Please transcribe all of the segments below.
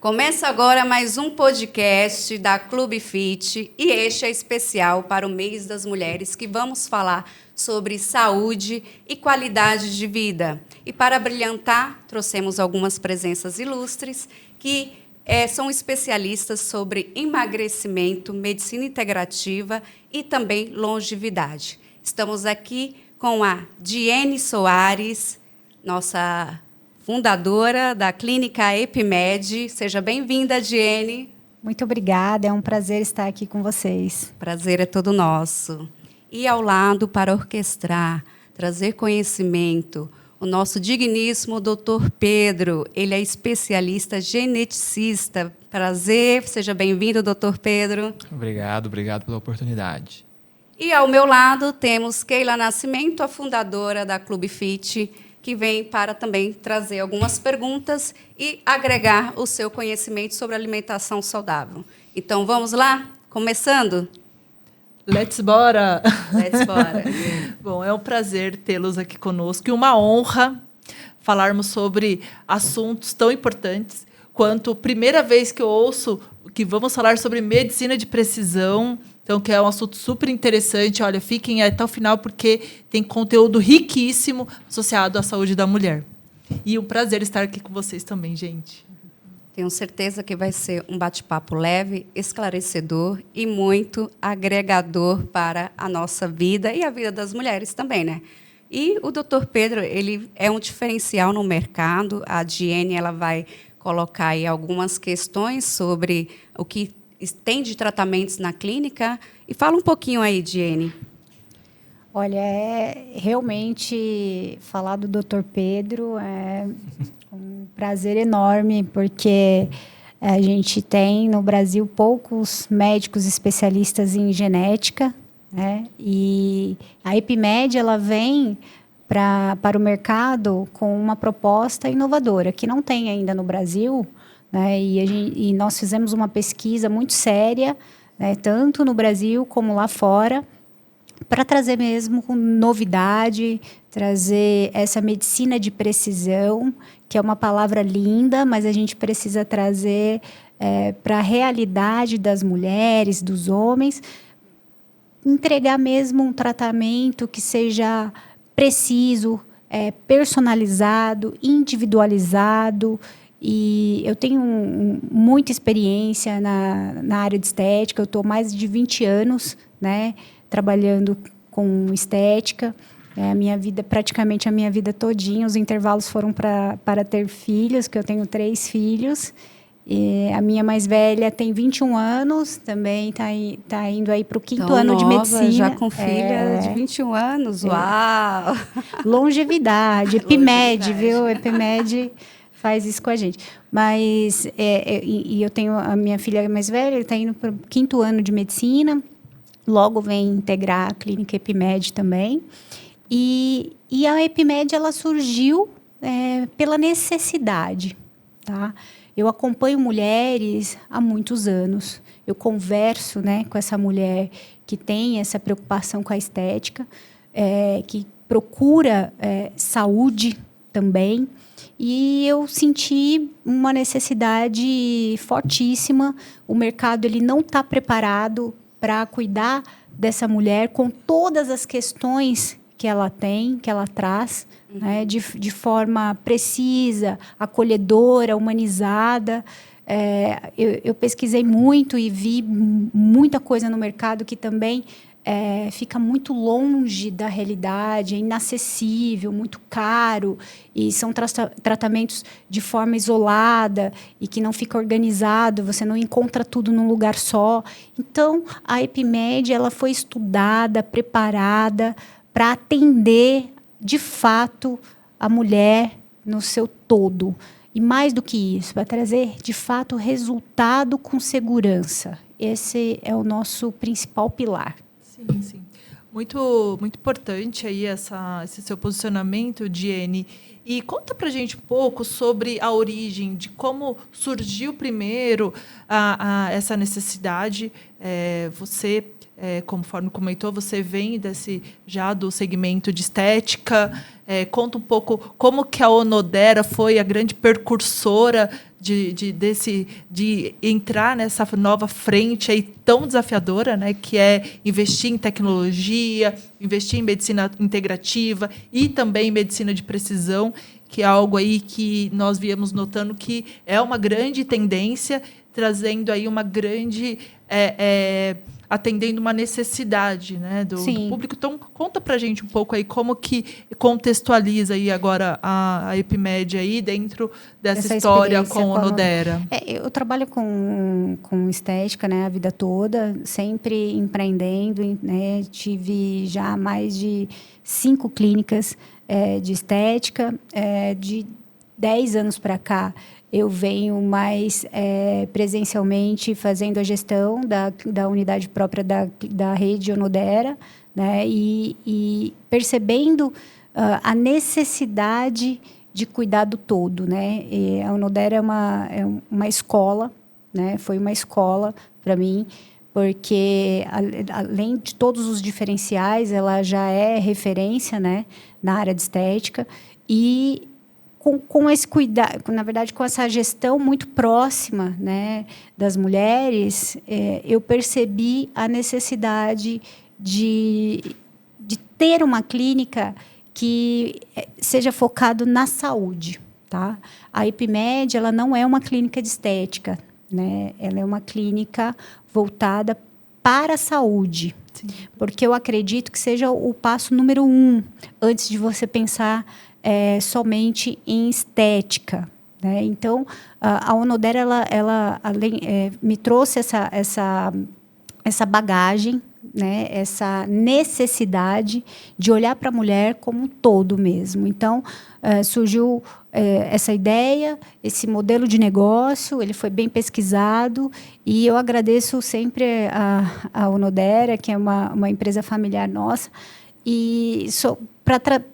Começa agora mais um podcast da Clube Fit e este é especial para o mês das mulheres que vamos falar sobre saúde e qualidade de vida. E para brilhantar, trouxemos algumas presenças ilustres que são especialistas sobre emagrecimento, medicina integrativa e também longevidade. Estamos aqui com a Diene Soares, nossa fundadora da clínica Epimed. Seja bem-vinda, Diene. Muito obrigada, é um prazer estar aqui com vocês. Prazer é todo nosso. E ao lado, para orquestrar, trazer conhecimento, o nosso digníssimo Dr. Pedro. Ele é especialista geneticista. Prazer, seja bem-vindo, Dr. Pedro. Obrigado pela oportunidade. E ao meu lado temos Keila Nascimento, a fundadora da Clube Fit, que vem para também trazer algumas perguntas e agregar o seu conhecimento sobre alimentação saudável. Então, vamos lá? Começando? Let's bora! Let's bora! Bom, é um prazer tê-los aqui conosco e uma honra falarmos sobre assuntos tão importantes quanto a primeira vez que eu ouço que vamos falar sobre medicina de precisão. Então, que é um assunto super interessante. Olha, fiquem até o final, porque tem conteúdo riquíssimo associado à saúde da mulher. E um prazer estar aqui com vocês também, gente. Tenho certeza que vai ser um bate-papo leve, esclarecedor e muito agregador para a nossa vida e a vida das mulheres também, né? E o Dr. Pedro, ele é um diferencial no mercado. A Diene, ela vai colocar aí algumas questões sobre o que tem de tratamentos na clínica. E fala um pouquinho aí, Diene. Olha, realmente falar do Dr. Pedro é um prazer enorme, porque a gente tem no Brasil poucos médicos especialistas em genética, né? E a Epimed, ela vem para o mercado com uma proposta inovadora, que não tem ainda no Brasil, né? E nós fizemos uma pesquisa muito séria, né, tanto no Brasil como lá fora, para trazer mesmo novidade, trazer essa medicina de precisão, que é uma palavra linda, mas a gente precisa trazer para a realidade das mulheres, dos homens, entregar mesmo um tratamento que seja preciso, personalizado, individualizado. E eu tenho muita experiência na área de estética. Eu estou mais de 20 anos, né, trabalhando com estética. A minha vida, praticamente a minha vida todinha, os intervalos foram para ter filhos, que eu tenho 3 filhos. E a minha mais velha tem 21 anos, também está indo aí para o 5º ano de medicina. Já com filha de 21 anos, uau! Longevidade, Epimed, viu? Epimed faz isso com a gente. Mas e eu tenho a minha filha mais velha, está indo para o 5º ano de medicina, logo vem integrar a clínica Epimed também. E a Epimed, ela surgiu pela necessidade, tá? Eu acompanho mulheres há muitos anos. Eu converso, né, com essa mulher que tem essa preocupação com a estética, que procura saúde também. E eu senti uma necessidade fortíssima. O mercado ele não está preparado para cuidar dessa mulher com todas as questões que ela tem, que ela traz, né, de forma precisa, acolhedora, humanizada. Eu pesquisei muito e vi muita coisa no mercado que também fica muito longe da realidade, é inacessível, muito caro, e são tratamentos de forma isolada e que não fica organizado, você não encontra tudo num lugar só. Então, a Epimed, ela foi estudada, preparada para atender, de fato, a mulher no seu todo. E mais do que isso, para trazer, de fato, resultado com segurança. Esse é o nosso principal pilar. Sim, sim. Muito, muito importante aí esse seu posicionamento, Diene. E conta para a gente um pouco sobre a origem, de como surgiu primeiro essa necessidade. Você, conforme comentou, você vem já do segmento de estética. Conta um pouco como que a Onodera foi a grande precursora de entrar nessa nova frente aí tão desafiadora, né, que é investir em tecnologia, investir em medicina integrativa e também em medicina de precisão, que é algo aí que nós viemos notando que é uma grande tendência, trazendo aí uma grande... atendendo uma necessidade, né, do público. Então, conta pra gente um pouco aí como que contextualiza aí agora a Epimed aí dentro dessa história com a Onodera. Eu trabalho com estética, né, a vida toda, sempre empreendendo, né, tive já mais de 5 clínicas de estética, de 10 anos para cá. Eu venho mais presencialmente fazendo a gestão da unidade própria da rede Onodera, né? E percebendo a necessidade de cuidar do todo, né? E a Onodera é uma escola, né? Foi uma escola para mim, porque além de todos os diferenciais, ela já é referência, né, na área de estética e com esse cuidado, na verdade, com essa gestão muito próxima, né, das mulheres, eu percebi a necessidade de ter uma clínica que seja focado na saúde, tá? A Epimed, ela não é uma clínica de estética, né? Ela é uma clínica voltada para a saúde. Sim. Porque eu acredito que seja o passo número 1 antes de você pensar somente em estética, né? Então, a Onodera, ela além, me trouxe essa bagagem, né? Essa necessidade de olhar para a mulher como um todo mesmo. Então, surgiu essa ideia, esse modelo de negócio, ele foi bem pesquisado e eu agradeço sempre a Onodera, que é uma empresa familiar nossa, e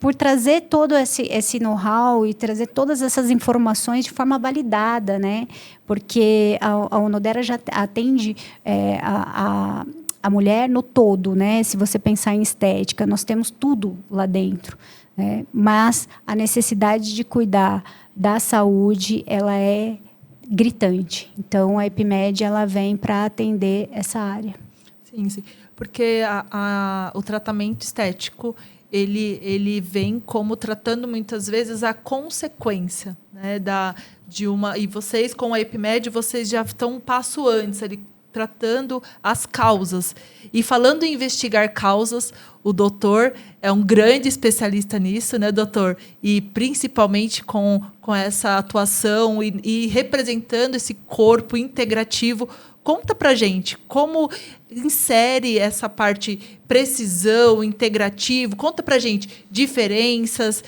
por trazer todo esse know-how e trazer todas essas informações de forma validada, né? Porque a Onodera já atende a mulher no todo, né? Se você pensar em estética, nós temos tudo lá dentro, né? Mas a necessidade de cuidar da saúde, ela é gritante. Então, a Epimed, ela vem para atender essa área. Sim, sim. Porque o tratamento estético, ele vem como tratando muitas vezes a consequência, né, e vocês com a Epimed, vocês já estão um passo antes ali, tratando as causas. E falando em investigar causas, o doutor é um grande especialista nisso, né, doutor? E principalmente com essa atuação e representando esse corpo integrativo. Conta pra gente como insere essa parte precisão, integrativo. Conta pra gente diferenças,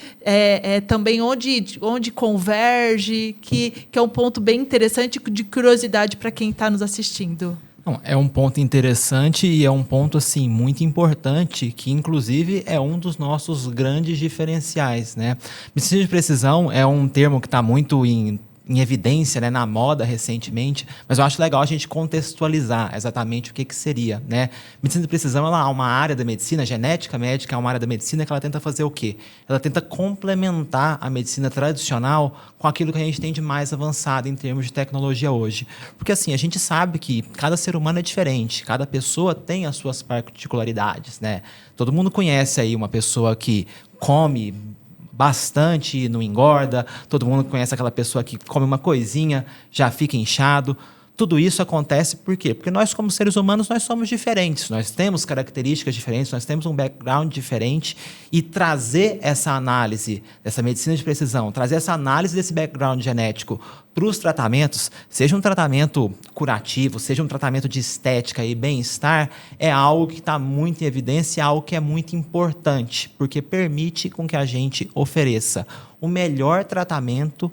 também onde converge, que é um ponto bem interessante de curiosidade para quem está nos assistindo. Bom, é um ponto interessante e é um ponto assim muito importante que, inclusive, é um dos nossos grandes diferenciais, né? Medicina de precisão é um termo que está muito em evidência, né, na moda recentemente, mas eu acho legal a gente contextualizar exatamente o que seria, né? Medicina de precisão, ela é uma área da medicina, a genética médica é uma área da medicina que ela tenta fazer o quê? Ela tenta complementar a medicina tradicional com aquilo que a gente tem de mais avançado em termos de tecnologia hoje. Porque assim, a gente sabe que cada ser humano é diferente, cada pessoa tem as suas particularidades, né? Todo mundo conhece aí uma pessoa que come bastante e não engorda, todo mundo conhece aquela pessoa que come uma coisinha, já fica inchado. Tudo isso acontece por quê? Porque nós, como seres humanos, nós somos diferentes, nós temos características diferentes, nós temos um background diferente, e trazer essa análise dessa medicina de precisão, trazer essa análise desse background genético para os tratamentos, seja um tratamento curativo, seja um tratamento de estética e bem-estar, é algo que está muito em evidência, é algo que é muito importante, porque permite com que a gente ofereça o melhor tratamento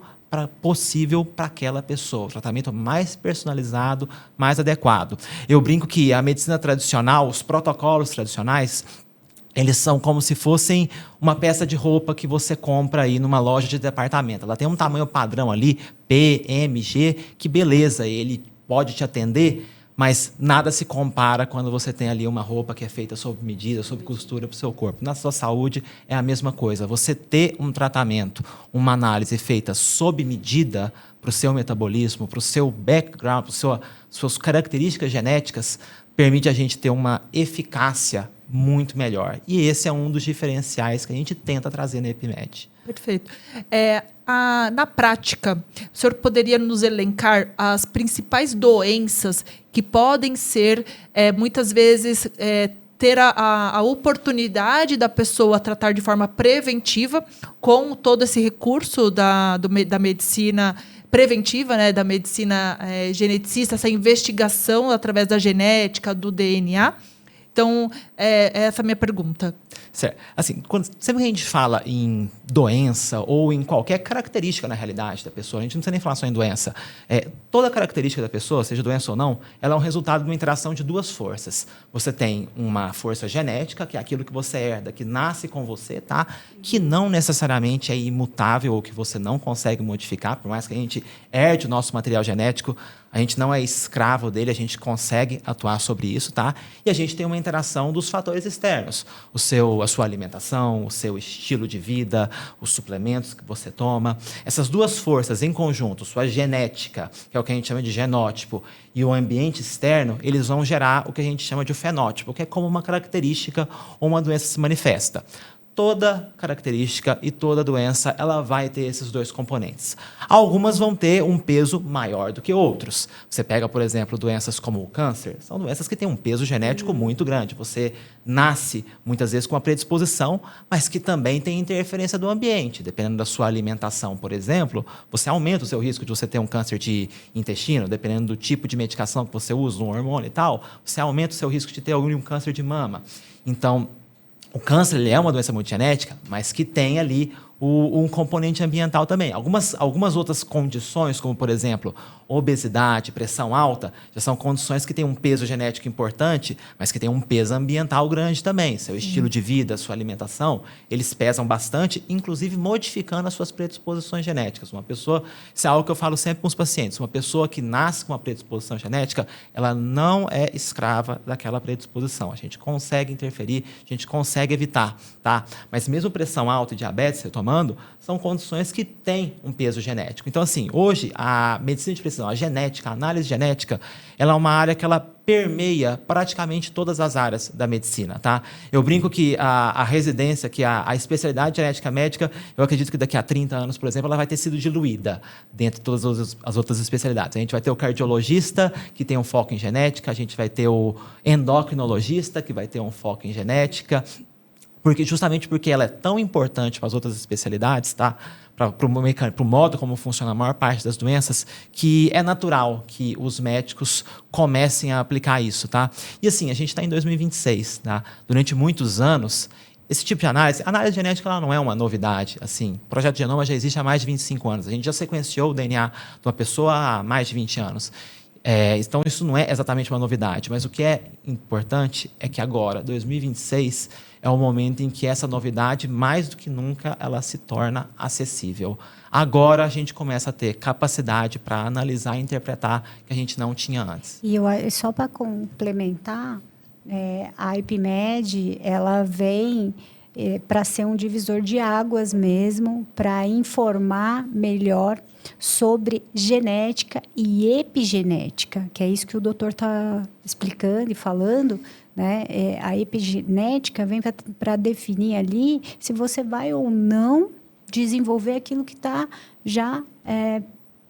possível para aquela pessoa, o tratamento mais personalizado, mais adequado. Eu brinco que a medicina tradicional, os protocolos tradicionais, eles são como se fossem uma peça de roupa que você compra aí numa loja de departamento. Ela tem um tamanho padrão ali, P, M, G, que beleza, ele pode te atender, mas nada se compara quando você tem ali uma roupa que é feita sob medida, sob costura para o seu corpo. Na sua saúde é a mesma coisa. Você ter um tratamento, uma análise feita sob medida para o seu metabolismo, para o seu background, para suas características genéticas, permite a gente ter uma eficácia muito melhor. E esse é um dos diferenciais que a gente tenta trazer na EpiMed. Perfeito. Na prática, o senhor poderia nos elencar as principais doenças que podem ser, muitas vezes, ter a oportunidade da pessoa tratar de forma preventiva com todo esse recurso da medicina preventiva, né, da medicina geneticista, essa investigação através da genética, do DNA. Então, essa é a minha pergunta. Certo. Assim, sempre que a gente fala em doença ou em qualquer característica na realidade da pessoa, a gente não precisa nem falar só em doença. Toda característica da pessoa, seja doença ou não, ela é um resultado de uma interação de duas forças. Você tem uma força genética, que é aquilo que você herda, que nasce com você, tá? Que não necessariamente é imutável ou que você não consegue modificar, por mais que a gente herde o nosso material genético, a gente não é escravo dele, a gente consegue atuar sobre isso, tá? E a gente tem uma interação dos fatores externos. A sua alimentação, o seu estilo de vida, os suplementos que você toma. Essas duas forças em conjunto, sua genética, que é o que a gente chama de genótipo, e o ambiente externo, eles vão gerar o que a gente chama de fenótipo, que é como uma característica ou uma doença se manifesta. Toda característica e toda doença ela vai ter esses dois componentes. Algumas vão ter um peso maior do que outros. Você pega, por exemplo, doenças como o câncer, são doenças que têm um peso genético muito grande. Você nasce, muitas vezes, com uma predisposição, mas que também tem interferência do ambiente. Dependendo da sua alimentação, por exemplo, você aumenta o seu risco de você ter um câncer de intestino, dependendo do tipo de medicação que você usa, um hormônio e tal, você aumenta o seu risco de ter algum câncer de mama. Então, o câncer ele é uma doença multigenética, mas que tem ali um componente ambiental também. Algumas outras condições, como, por exemplo, obesidade, pressão alta, já são condições que têm um peso genético importante, mas que têm um peso ambiental grande também. Seu estilo de vida, sua alimentação, eles pesam bastante, inclusive modificando as suas predisposições genéticas. Uma pessoa, isso é algo que eu falo sempre com os pacientes, uma pessoa que nasce com uma predisposição genética, ela não é escrava daquela predisposição. A gente consegue interferir, a gente consegue evitar, tá? Mas mesmo pressão alta e diabetes, você tomando, são condições que têm um peso genético. Então, assim, hoje, a medicina de precisão, a genética, a análise genética, ela é uma área que ela permeia praticamente todas as áreas da medicina, tá? Eu brinco que a residência, que a especialidade de genética médica, eu acredito que daqui a 30 anos, por exemplo, ela vai ter sido diluída dentro de todas as outras especialidades. A gente vai ter o cardiologista, que tem um foco em genética, a gente vai ter o endocrinologista, que vai ter um foco em genética, justamente porque ela é tão importante para as outras especialidades, tá? Para o modo como funciona a maior parte das doenças, que é natural que os médicos comecem a aplicar isso, tá? E assim, a gente está em 2026, tá? Durante muitos anos, esse tipo de análise genética ela não é uma novidade. Assim, o Projeto Genoma já existe há mais de 25 anos. A gente já sequenciou o DNA de uma pessoa há mais de 20 anos. Então, isso não é exatamente uma novidade, mas o que é importante é que agora, 2026, é o momento em que essa novidade, mais do que nunca, ela se torna acessível. Agora a gente começa a ter capacidade para analisar e interpretar que a gente não tinha antes. E só para complementar, a EpiMed, ela vem para ser um divisor de águas mesmo, para informar melhor sobre genética e epigenética, que é isso que o doutor está explicando e falando, né? A epigenética vem para definir ali se você vai ou não desenvolver aquilo que está já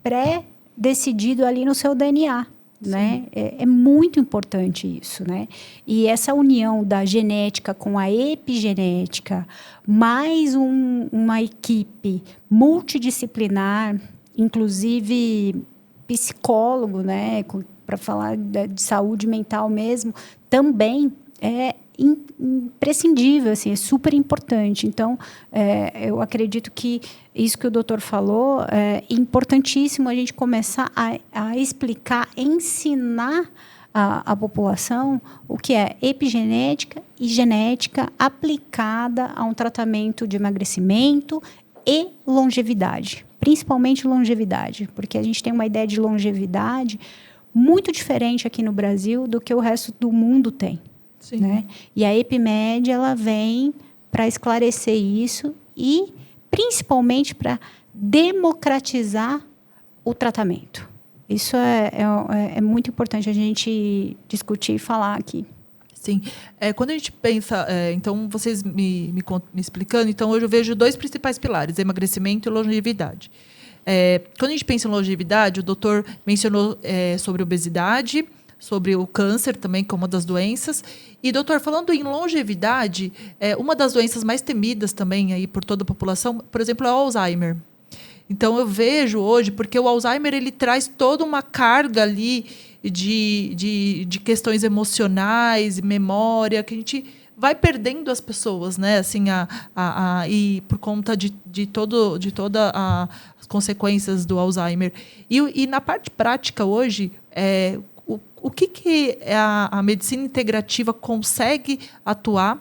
pré-decidido ali no seu DNA. Né? É muito importante isso, né? E essa união da genética com a epigenética, mais uma equipe multidisciplinar, inclusive psicólogo, né? Para falar de saúde mental mesmo, também é imprescindível, assim, é super importante. Então, eu acredito que isso que o doutor falou é importantíssimo a gente começar a explicar, ensinar a população o que é epigenética e genética aplicada a um tratamento de emagrecimento e longevidade, principalmente longevidade, porque a gente tem uma ideia de longevidade muito diferente aqui no Brasil do que o resto do mundo tem. Sim. Né? E a EpiMed ela vem para esclarecer isso e principalmente para democratizar o tratamento. Isso é muito importante a gente discutir e falar aqui. Sim. Quando a gente pensa... então, vocês me explicando, então, hoje eu vejo 2 principais pilares, emagrecimento e longevidade. Quando a gente pensa em longevidade, o doutor mencionou sobre obesidade, sobre o câncer também, que é uma das doenças. E, doutor, falando em longevidade, uma das doenças mais temidas também aí por toda a população, por exemplo, é o Alzheimer. Então, eu vejo hoje, porque o Alzheimer ele traz toda uma carga ali de questões emocionais, memória, que a gente vai perdendo as pessoas, né? Assim, e por conta de todas as consequências do Alzheimer. E na parte prática hoje, o que a medicina integrativa consegue atuar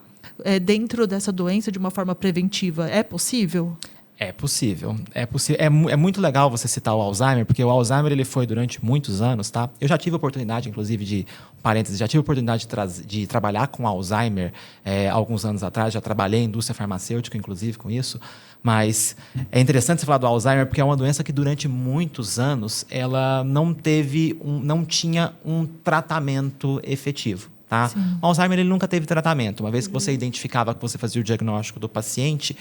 dentro dessa doença de uma forma preventiva? É possível? É possível, é possível. É muito legal você citar o Alzheimer, porque o Alzheimer ele foi durante muitos anos, tá? Eu já tive a oportunidade, inclusive, já tive a oportunidade de trabalhar com Alzheimer alguns anos atrás, já trabalhei em indústria farmacêutica, inclusive, com isso. Mas é interessante você falar do Alzheimer, porque é uma doença que durante muitos anos ela não tinha um tratamento efetivo. Tá? O Alzheimer ele nunca teve tratamento. Uma vez que você identificava, que você fazia o diagnóstico do paciente,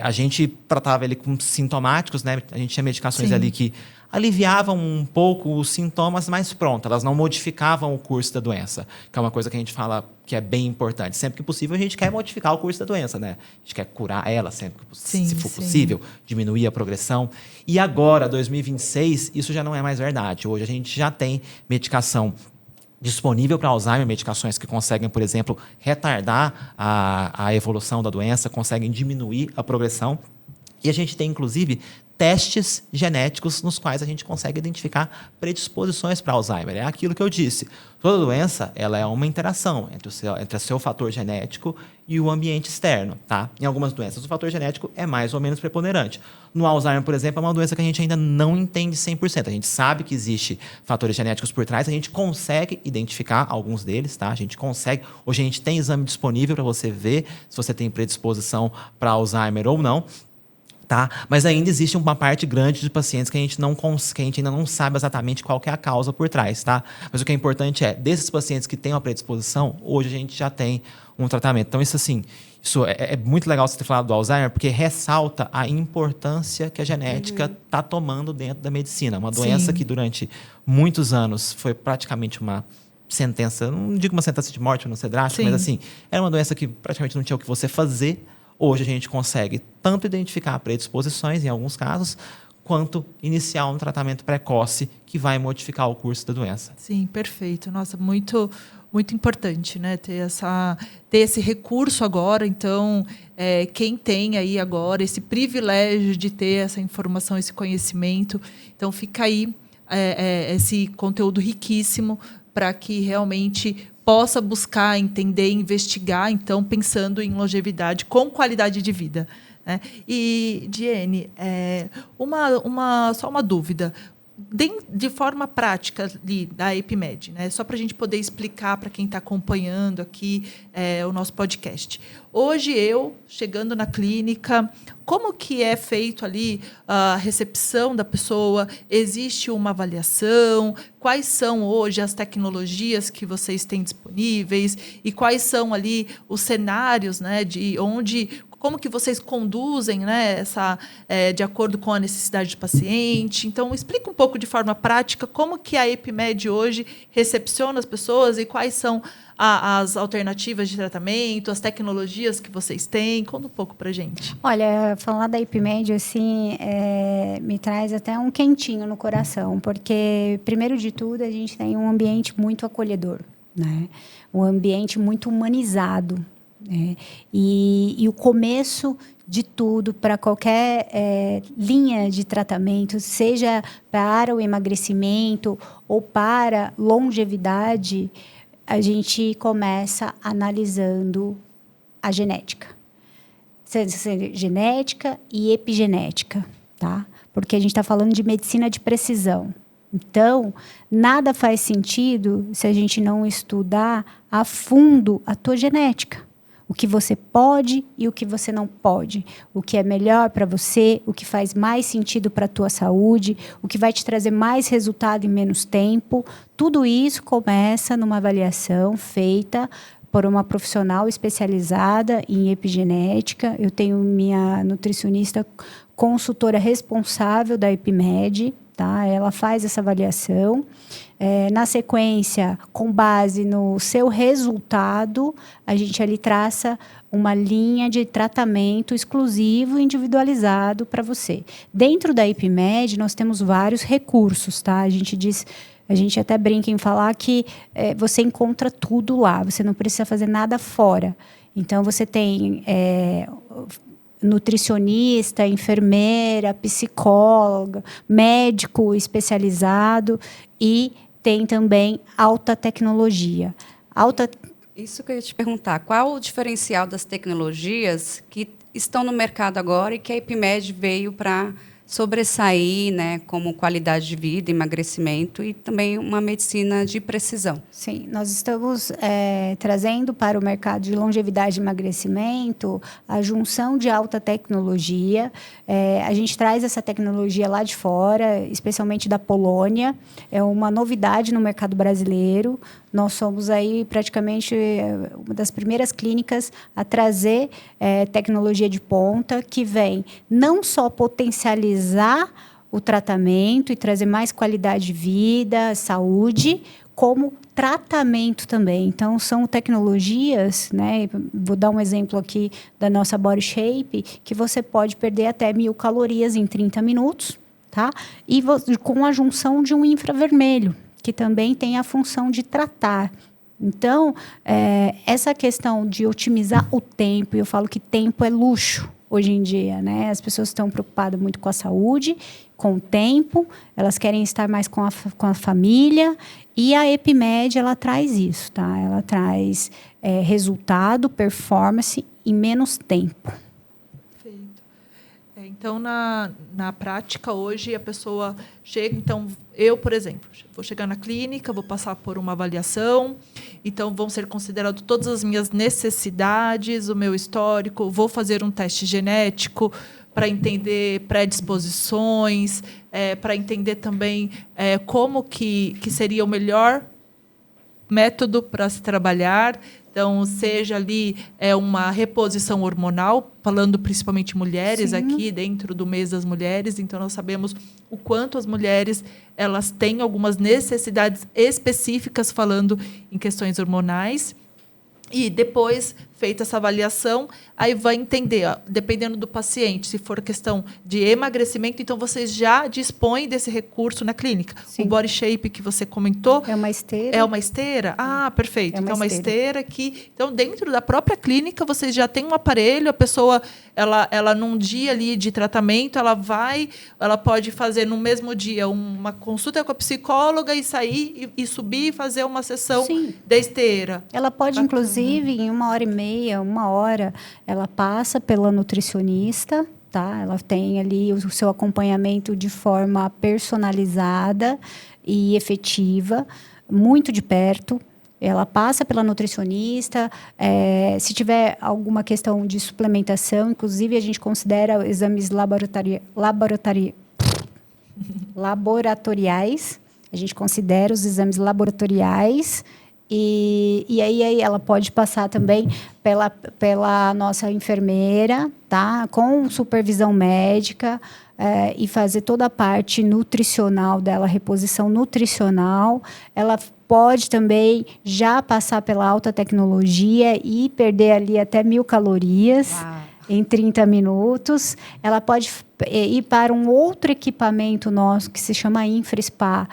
a gente tratava ele com sintomáticos, né? A gente tinha medicações ali que aliviavam um pouco os sintomas, mas pronto, elas não modificavam o curso da doença, que é uma coisa que a gente fala que é bem importante. Sempre que possível, a gente quer modificar o curso da doença, né? A gente quer curar ela sempre que se for possível, diminuir a progressão. E agora, 2026, isso já não é mais verdade. Hoje a gente já tem medicação disponível para Alzheimer, medicações que conseguem, por exemplo, retardar a evolução da doença, conseguem diminuir a progressão. E a gente tem, inclusive, testes genéticos nos quais a gente consegue identificar predisposições para Alzheimer. É aquilo que eu disse. Toda doença ela é uma interação entre o seu fator genético e o ambiente externo. Tá? Em algumas doenças, o fator genético é mais ou menos preponderante. No Alzheimer, por exemplo, é uma doença que a gente ainda não entende 100%. A gente sabe que existe fatores genéticos por trás, a gente consegue identificar alguns deles. Tá? A gente consegue. Hoje a gente tem exame disponível para você ver se você tem predisposição para Alzheimer ou não. Tá? Mas ainda existe uma parte grande de pacientes que a gente ainda não sabe exatamente qual que é a causa por trás. Tá? Mas o que é importante desses pacientes que têm uma predisposição, hoje a gente já tem um tratamento. Então, isso é muito legal você ter falado do Alzheimer, porque ressalta a importância que a genética está tomando dentro da medicina. Uma doença que durante muitos anos foi praticamente uma sentença, não digo uma sentença de morte, para não ser drástico, mas assim, era uma doença que praticamente não tinha o que você fazer. Hoje a gente consegue tanto identificar predisposições, em alguns casos, quanto iniciar um tratamento precoce que vai modificar o curso da doença. Sim, perfeito. Nossa, muito, muito importante, né? Ter esse recurso agora. Então, quem tem aí agora esse privilégio de ter essa informação, esse conhecimento, então fica aí esse conteúdo riquíssimo para que realmente possa buscar, entender, investigar, então, pensando em longevidade com qualidade de vida. Né? E, Diene, só uma dúvida. De forma prática ali, da EpiMed, né? Só para a gente poder explicar para quem está acompanhando aqui o nosso podcast. Hoje, chegando na clínica, como que é feito ali a recepção da pessoa? Existe uma avaliação? Quais são hoje as tecnologias que vocês têm disponíveis? E quais são ali os cenários, né, como que vocês conduzem, né, de acordo com a necessidade do paciente? Então, explica um pouco de forma prática como que a EpiMed hoje recepciona as pessoas e quais são as alternativas de tratamento, as tecnologias que vocês têm. Conta um pouco para a gente. Olha, falar da EpiMed, assim, me traz até um quentinho no coração, porque, primeiro de tudo, a gente tem um ambiente muito acolhedor, né? Um ambiente muito humanizado. E o começo de tudo para qualquer linha de tratamento, seja para o emagrecimento ou para longevidade, a gente começa analisando a genética. Genética e epigenética, tá? Porque a gente está falando de medicina de precisão. Então, nada faz sentido se a gente não estudar a fundo a tua genética. O que você pode e o que você não pode. O que é melhor para você, o que faz mais sentido para a tua saúde, o que vai te trazer mais resultado em menos tempo. Tudo isso começa numa avaliação feita por uma profissional especializada em epigenética. Eu tenho minha nutricionista consultora responsável da EpiMed, tá? Ela faz essa avaliação. Na sequência, com base no seu resultado, a gente ali traça uma linha de tratamento exclusivo, individualizado para você. Dentro da EpiMed, nós temos vários recursos, tá? A gente até brinca em falar que você encontra tudo lá, você não precisa fazer nada fora. Então, você tem nutricionista, enfermeira, psicóloga, médico especializado e tem também alta tecnologia. Isso que eu ia te perguntar. Qual o diferencial das tecnologias que estão no mercado agora e que a EpiMed veio para sobressair, né, como qualidade de vida, emagrecimento e também uma medicina de precisão? Sim, nós estamos trazendo para o mercado de longevidade e emagrecimento a junção de alta tecnologia. A gente traz essa tecnologia lá de fora, especialmente da Polônia. É uma novidade no mercado brasileiro. Nós somos aí praticamente uma das primeiras clínicas a trazer tecnologia de ponta que vem não só potencializar o tratamento e trazer mais qualidade de vida, saúde, como tratamento também. Então, são tecnologias, né? Vou dar um exemplo aqui da nossa Body Shape, que você pode perder até 1.000 calorias em 30 minutos, tá? E com a junção de um infravermelho, que também tem a função de tratar. Então, essa questão de otimizar o tempo, eu falo que tempo é luxo hoje em dia, né? As pessoas estão preocupadas muito com a saúde, com o tempo, elas querem estar mais com a família, e a EpiMed, ela traz isso, tá? Ela traz resultado, performance em menos tempo. Perfeito. Então, na prática, hoje, a pessoa chega... Então, eu, por exemplo, vou chegar na clínica, vou passar por uma avaliação, então vão ser consideradas todas as minhas necessidades, o meu histórico, vou fazer um teste genético para entender predisposições, para entender também como que seria o melhor método para se trabalhar. Então, seja ali uma reposição hormonal, falando principalmente mulheres. Sim. Aqui dentro do mês das mulheres. Então, nós sabemos o quanto as mulheres elas têm algumas necessidades específicas falando em questões hormonais. E depois, feita essa avaliação, aí vai entender, ó, dependendo do paciente, se for questão de emagrecimento, então vocês já dispõem desse recurso na clínica. Sim. O Body Shape que você comentou... É uma esteira. É uma esteira? Ah, perfeito. Então, uma esteira que... Então, dentro da própria clínica, vocês já têm um aparelho, a pessoa, ela num dia ali de tratamento, ela pode fazer no mesmo dia uma consulta com a psicóloga e sair e subir e fazer uma sessão. Sim. Da esteira. Ela pode, inclusive, em 1h30, 1 hora, ela passa pela nutricionista, tá? Ela tem ali o seu acompanhamento de forma personalizada e efetiva, muito de perto. Ela passa pela nutricionista. Se tiver alguma questão de suplementação, inclusive a gente considera exames laboratoriais. A gente considera os exames laboratoriais. E aí ela pode passar também pela nossa enfermeira, tá? Com supervisão médica, e fazer toda a parte nutricional dela, reposição nutricional. Ela pode também já passar pela alta tecnologia e perder ali até 1.000 calorias. Uau. Em 30 minutos. Ela pode ir para um outro equipamento nosso que se chama InfraSpa,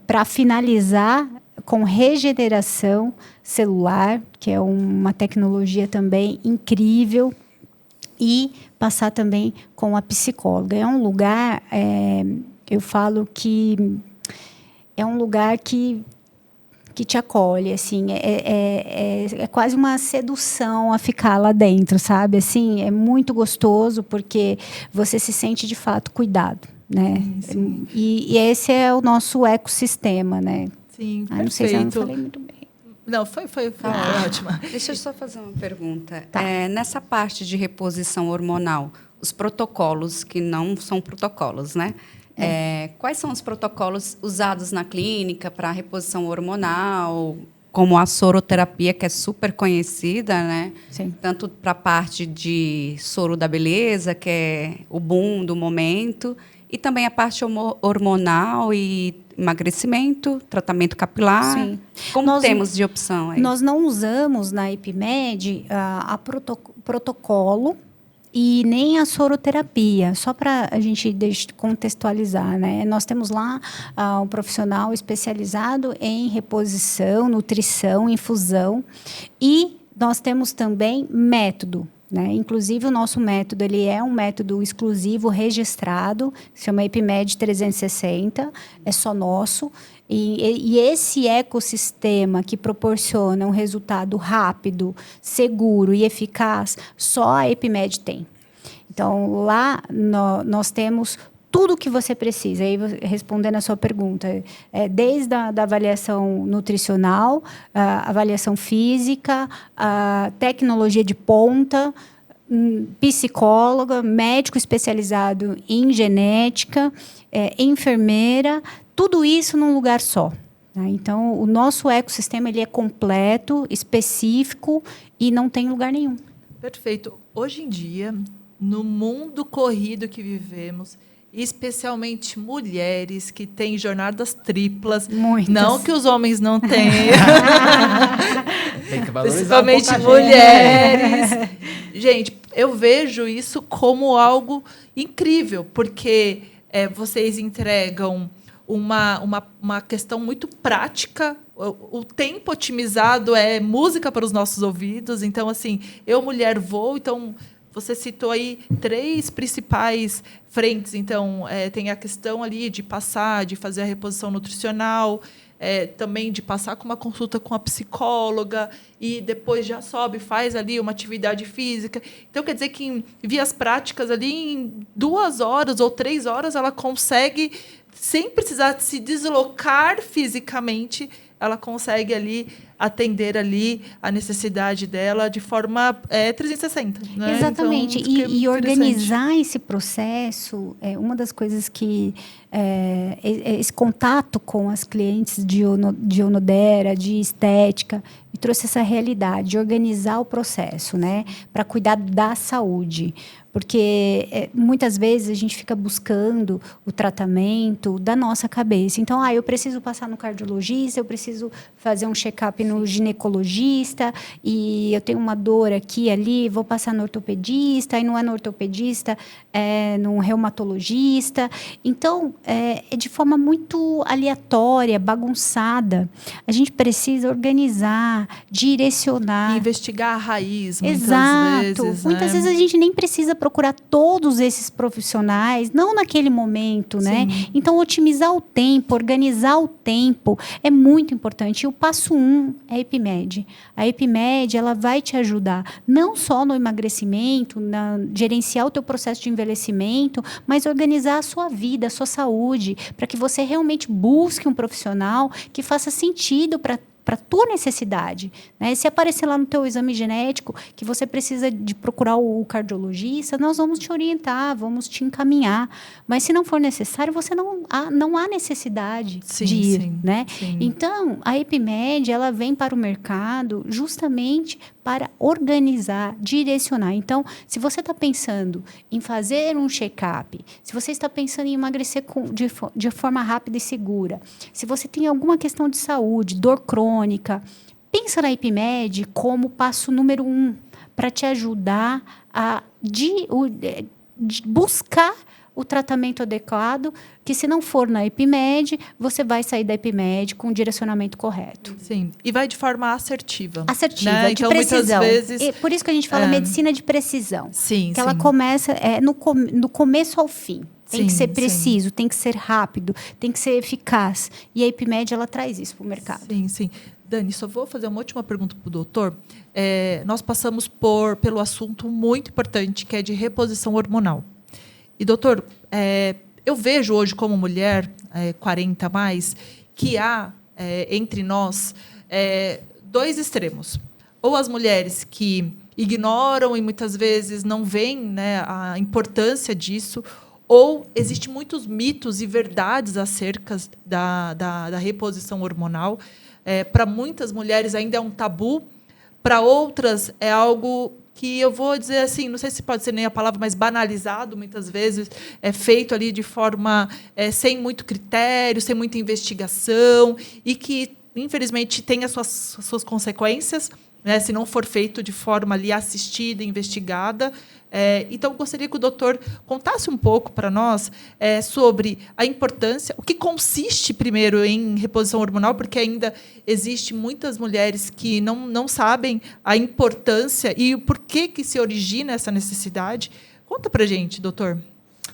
para finalizar com regeneração celular, que é uma tecnologia também incrível, e passar também com a psicóloga. É um lugar, eu falo que é um lugar que te acolhe, assim, é quase uma sedução a ficar lá dentro, sabe? Assim, é muito gostoso porque você se sente de fato cuidado, né? E esse é o nosso ecossistema, né? Sim, não sei se eu não falei muito bem. Não, foi ótima. Deixa eu só fazer uma pergunta. Tá. Nessa parte de reposição hormonal, os protocolos, que não são protocolos, né? Quais são os protocolos usados na clínica para reposição hormonal, como a soroterapia, que é super conhecida, né? Sim. Tanto para a parte de soro da beleza, que é o boom do momento, e também a parte hormonal e emagrecimento, tratamento capilar. Sim. Como temos de opção aí? Nós não usamos na EpiMed protocolo e nem a soroterapia, só para a gente contextualizar, né? Nós temos lá um profissional especializado em reposição, nutrição, infusão, e nós temos também método, né? Inclusive, o nosso método ele é um método exclusivo, registrado, se chama EpiMed 360, é só nosso. E esse ecossistema que proporciona um resultado rápido, seguro e eficaz, só a EpiMed tem. Então, lá nós temos tudo o que você precisa. Aí, respondendo a sua pergunta, desde a avaliação nutricional, a avaliação física, a tecnologia de ponta, psicóloga, médico especializado em genética, enfermeira, tudo isso num lugar só. Né? Então, o nosso ecossistema ele é completo, específico e não tem lugar nenhum. Perfeito. Hoje em dia, no mundo corrido que vivemos, especialmente mulheres que têm jornadas triplas, Muitas. não que os homens não tenham, Tem que valorizar principalmente um pouco a gente. mulheres. Gente, eu vejo isso como algo incrível, porque vocês entregam uma questão muito prática. O tempo otimizado é música para os nossos ouvidos. Então, assim, eu, mulher, vou. Então, você citou aí 3 principais frentes. Então, tem a questão ali de passar, de fazer a reposição nutricional, também de passar com uma consulta com a psicóloga e depois já sobe, faz ali uma atividade física. Então, quer dizer que em vias práticas ali, em 2 horas ou 3 horas, ela consegue, sem precisar se deslocar fisicamente, ela consegue ali atender ali a necessidade dela de forma 360. Né? Exatamente. Então, E organizar esse processo é uma das coisas que esse contato com as clientes de Onodera, de estética, me trouxe essa realidade de organizar o processo, né, para cuidar da saúde. Porque muitas vezes a gente fica buscando o tratamento da nossa cabeça. Então, eu preciso passar no cardiologista, eu preciso fazer um check-up no ginecologista, e eu tenho uma dor aqui e ali, vou passar no ortopedista, e não é no ortopedista, é no reumatologista. Então, é de forma muito aleatória, bagunçada. A gente precisa organizar, direcionar. Investigar a raiz, muitas Exato. vezes. Muitas vezes a gente nem precisa procurar todos esses profissionais, não naquele momento, né? Então, otimizar o tempo, organizar o tempo é muito importante. E o passo 1 é a EpiMed. A EpiMed, ela vai te ajudar não só no emagrecimento, gerenciar o teu processo de envelhecimento, mas organizar a sua vida, a sua saúde, para que você realmente busque um profissional que faça sentido para a tua necessidade. Né? Se aparecer lá no teu exame genético que você precisa de procurar o cardiologista, nós vamos te orientar, vamos te encaminhar. Mas se não for necessário, você não há necessidade de ir. Sim, né? sim. Então, a EpiMed, ela vem para o mercado justamente para organizar, direcionar. Então, se você está pensando em fazer um check-up, se você está pensando em emagrecer de forma rápida e segura, se você tem alguma questão de saúde, dor crônica, pensa na EpiMed como passo número 1 para te ajudar a buscar o tratamento adequado, que se não for na EpiMed, você vai sair da EpiMed com o direcionamento correto. Sim, e vai de forma assertiva. Assertiva, né? de então, precisão. Muitas vezes... E por isso que a gente fala medicina de precisão. Sim, que ela começa no começo ao fim. Tem que ser preciso, tem que ser rápido, tem que ser eficaz. E a EpiMed, ela traz isso para o mercado. Sim, sim. Dani, só vou fazer uma última pergunta para o doutor. Nós passamos pelo assunto muito importante, que é de reposição hormonal. E, doutor, eu vejo hoje como mulher, 40 a mais, que há entre nós dois extremos. Ou as mulheres que ignoram e muitas vezes não veem, né, a importância disso, ou existem muitos mitos e verdades acerca da reposição hormonal. Para muitas mulheres ainda é um tabu, para outras é algo que eu vou dizer assim, não sei se pode ser nem a palavra, mas banalizado, muitas vezes, é feito ali de forma sem muito critério, sem muita investigação, e que, infelizmente, tem as suas consequências, né, se não for feito de forma ali assistida, investigada. Então, eu gostaria que o doutor contasse um pouco para nós sobre a importância, o que consiste, primeiro, em reposição hormonal, porque ainda existe muitas mulheres que não sabem a importância e o porquê que se origina essa necessidade. Conta para a gente, doutor.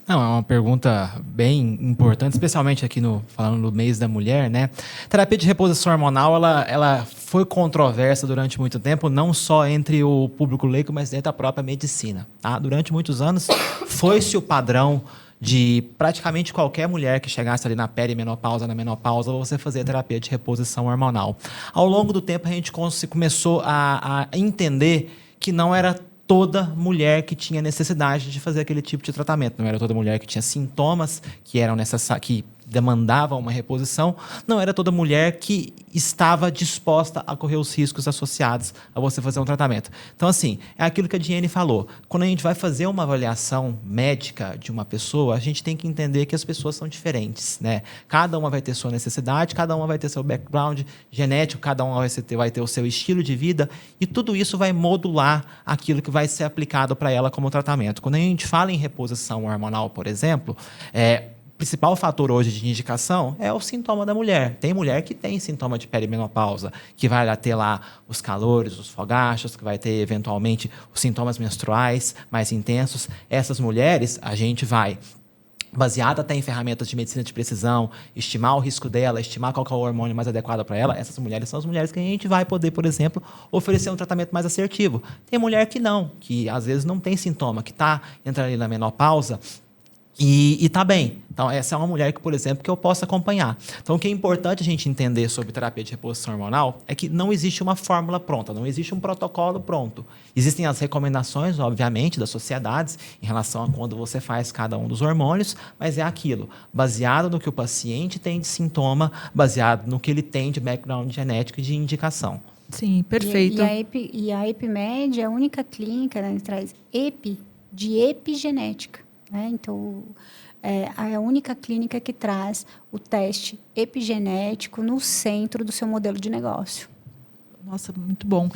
Não, é uma pergunta bem importante, especialmente aqui falando do mês da mulher, né? Terapia de reposição hormonal, ela foi controversa durante muito tempo, não só entre o público leigo, mas dentro da própria medicina. Tá? Durante muitos anos, foi-se o padrão de praticamente qualquer mulher que chegasse ali na perimenopausa, na menopausa, você fazer terapia de reposição hormonal. Ao longo do tempo, a gente começou a entender que não era toda mulher que tinha necessidade de fazer aquele tipo de tratamento. Não era toda mulher que tinha sintomas que eram necessários, que demandavam uma reposição. Não era toda mulher que estava disposta a correr os riscos associados a você fazer um tratamento. Então, assim, é aquilo que a Diane falou. Quando a gente vai fazer uma avaliação médica de uma pessoa, a gente tem que entender que as pessoas são diferentes, né? Cada uma vai ter sua necessidade, cada uma vai ter seu background genético, cada uma vai ter o seu estilo de vida, e tudo isso vai modular aquilo que vai ser aplicado para ela como tratamento. Quando a gente fala em reposição hormonal, por exemplo, o principal fator hoje de indicação é o sintoma da mulher. Tem mulher que tem sintoma de perimenopausa, que vai ter lá os calores, os fogachos, que vai ter, eventualmente, os sintomas menstruais mais intensos. Essas mulheres, a gente vai, baseada até em ferramentas de medicina de precisão, estimar o risco dela, estimar qual que é o hormônio mais adequado para ela. Essas mulheres são as mulheres que a gente vai poder, por exemplo, oferecer um tratamento mais assertivo. Tem mulher que não, que às vezes não tem sintoma, que está entrando ali na menopausa, e está bem. Então, essa é uma mulher que, por exemplo, que eu posso acompanhar. Então, o que é importante a gente entender sobre terapia de reposição hormonal é que não existe uma fórmula pronta, não existe um protocolo pronto. Existem as recomendações, obviamente, das sociedades em relação a quando você faz cada um dos hormônios, mas é aquilo, baseado no que o paciente tem de sintoma, baseado no que ele tem de background genético e de indicação. Sim, perfeito. E a EpiMed é a única clínica, né, que traz de epigenética. Então, é a única clínica que traz o teste epigenético no centro do seu modelo de negócio. Nossa, muito bom.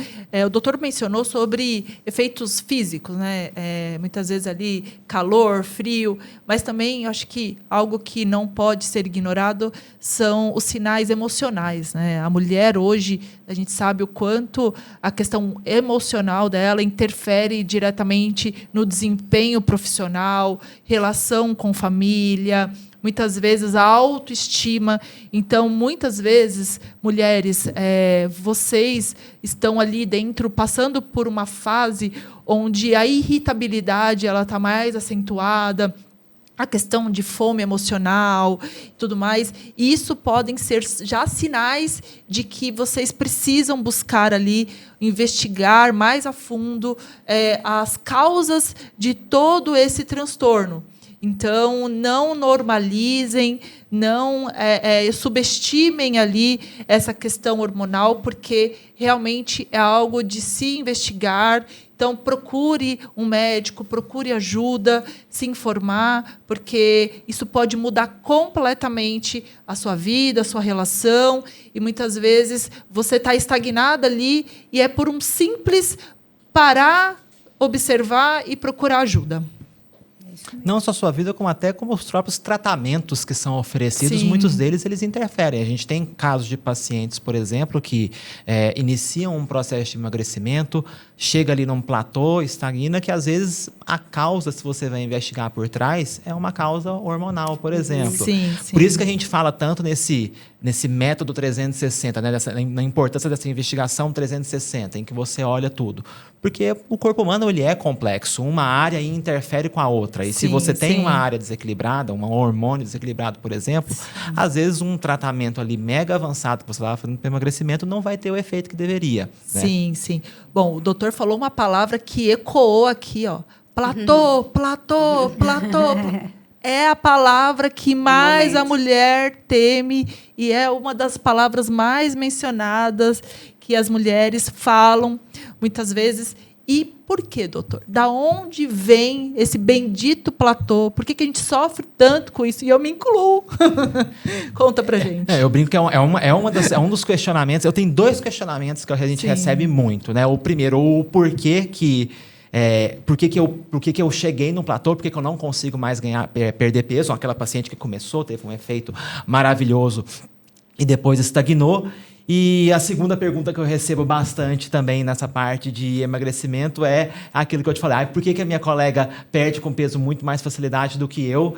O doutor mencionou sobre efeitos físicos, né? Muitas vezes ali calor, frio, mas também eu acho que algo que não pode ser ignorado são os sinais emocionais, né? A mulher hoje, a gente sabe o quanto a questão emocional dela interfere diretamente no desempenho profissional, relação com família, muitas vezes a autoestima. Então, muitas vezes, mulheres, vocês estão ali dentro, passando por uma fase onde a irritabilidade ela está mais acentuada, a questão de fome emocional e tudo mais. E isso podem ser já sinais de que vocês precisam buscar ali, investigar mais a fundo as causas de todo esse transtorno. Então, não normalizem, não subestimem ali essa questão hormonal, porque realmente é algo de se investigar. Então, procure um médico, procure ajuda, se informar, porque isso pode mudar completamente a sua vida, a sua relação, e muitas vezes você está estagnada ali e é por um simples parar, observar e procurar ajuda. Não só a sua vida, como os próprios tratamentos que são oferecidos, Sim. Muitos deles eles interferem. A gente tem casos de pacientes, por exemplo, que iniciam um processo de emagrecimento, chega ali num platô, estagna, que às vezes a causa, se você vai investigar por trás, é uma causa hormonal, por exemplo. Sim. Por isso que a gente fala tanto nesse método 360, né, na importância dessa investigação 360, em que você olha tudo. Porque o corpo humano ele é complexo, uma área interfere com a outra. E se Sim, você tem sim. uma área desequilibrada, um hormônio desequilibrado, por exemplo, às vezes um tratamento ali mega avançado que você estava fazendo para emagrecimento não vai ter o efeito que deveria. Né? Sim, sim. Bom, o doutor falou uma palavra que ecoou aqui, ó. Platô, platô, platô. É a palavra que mais a mulher teme e é uma das palavras mais mencionadas que as mulheres falam muitas vezes. E por quê, doutor? Da onde vem esse bendito platô? Por que a gente sofre tanto com isso? E eu me incluo. Conta pra gente. Eu brinco que é um dos questionamentos. Eu tenho 2 questionamentos que a gente Sim. recebe muito, né? O primeiro, o porquê que por que eu cheguei no platô, por que eu não consigo mais perder peso? Aquela paciente que começou, teve um efeito maravilhoso e depois estagnou. E a segunda pergunta que eu recebo bastante também nessa parte de emagrecimento é aquilo que eu te falei. Por que a minha colega perde com peso muito mais facilidade do que eu?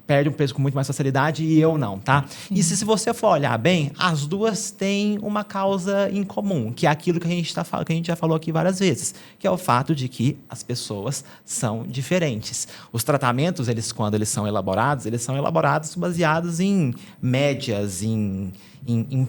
Perde um peso com muito mais facilidade e eu não, tá? E se você for olhar bem, as duas têm uma causa em comum, que é aquilo que a gente já falou aqui várias vezes, que é o fato de que as pessoas são diferentes. Os tratamentos, quando eles são elaborados baseados em médias, em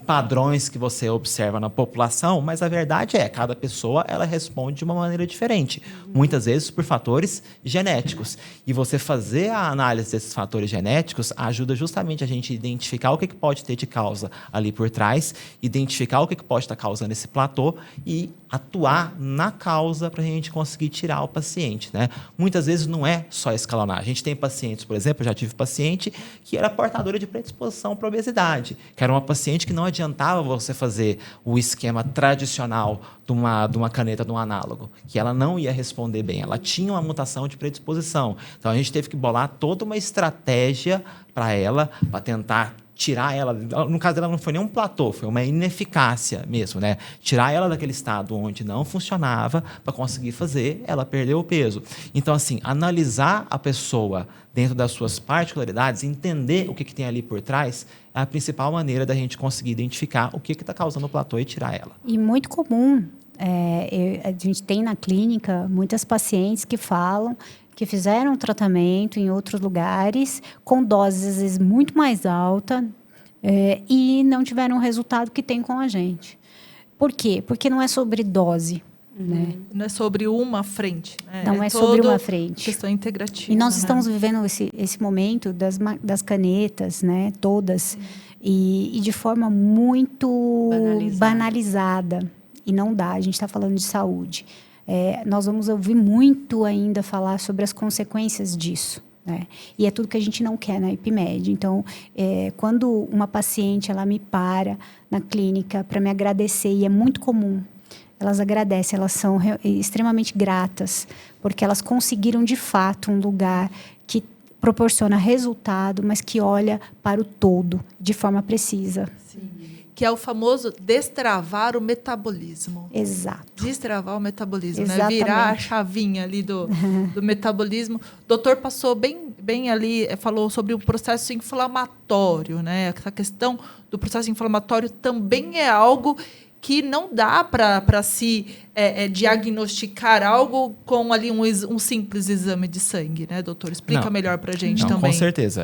padrões que você observa na população, mas a verdade é, cada pessoa ela responde de uma maneira diferente, muitas vezes por fatores genéticos. E você fazer a análise desses fatores genéticos ajuda justamente a gente identificar o que pode ter de causa ali por trás, identificar o que pode estar causando esse platô e atuar na causa para a gente conseguir tirar o paciente, né? Muitas vezes não é só escalonar. A gente tem pacientes, por exemplo, eu já tive paciente que era portadora de predisposição para obesidade, que era uma paciente que não adiantava você fazer o esquema tradicional de uma caneta, de um análogo, que ela não ia responder bem. Ela tinha uma mutação de predisposição. Então, a gente teve que bolar toda uma estratégia para ela, para tentar tirar ela, no caso dela não foi nem um platô, foi uma ineficácia mesmo, né? Tirar ela daquele estado onde não funcionava para conseguir fazer ela perder o peso. Então, assim, analisar a pessoa dentro das suas particularidades, entender o que tem ali por trás, é a principal maneira da gente conseguir identificar o que está causando o platô e tirar ela. E muito comum, a gente tem na clínica muitas pacientes que falam que fizeram tratamento em outros lugares, com doses às vezes muito mais alta, e não tiveram o resultado que tem com a gente. Por quê? Porque não é sobre dose. Né? Não é sobre uma frente. Né? Não é sobre uma frente. Questão integrativa. E nós né? estamos vivendo esse momento das canetas, né? Todas, e de forma muito banalizada. E não dá, a gente está falando de saúde. Nós vamos ouvir muito ainda falar sobre as consequências disso. Né? E é tudo que a gente não quer na IPMED. Então, quando uma paciente ela me para na clínica para me agradecer, e é muito comum, elas agradecem, elas são extremamente gratas, porque elas conseguiram, de fato, um lugar que proporciona resultado, mas que olha para o todo, de forma precisa. Sim. Que é o famoso destravar o metabolismo. Exato. Destravar o metabolismo, né? Exatamente. Virar a chavinha ali do metabolismo. O doutor passou bem ali, falou sobre o processo inflamatório, né? Essa questão do processo inflamatório também é algo que não dá para se diagnosticar algo com ali um simples exame de sangue, né, doutor? Explica melhor para a gente também. Com certeza.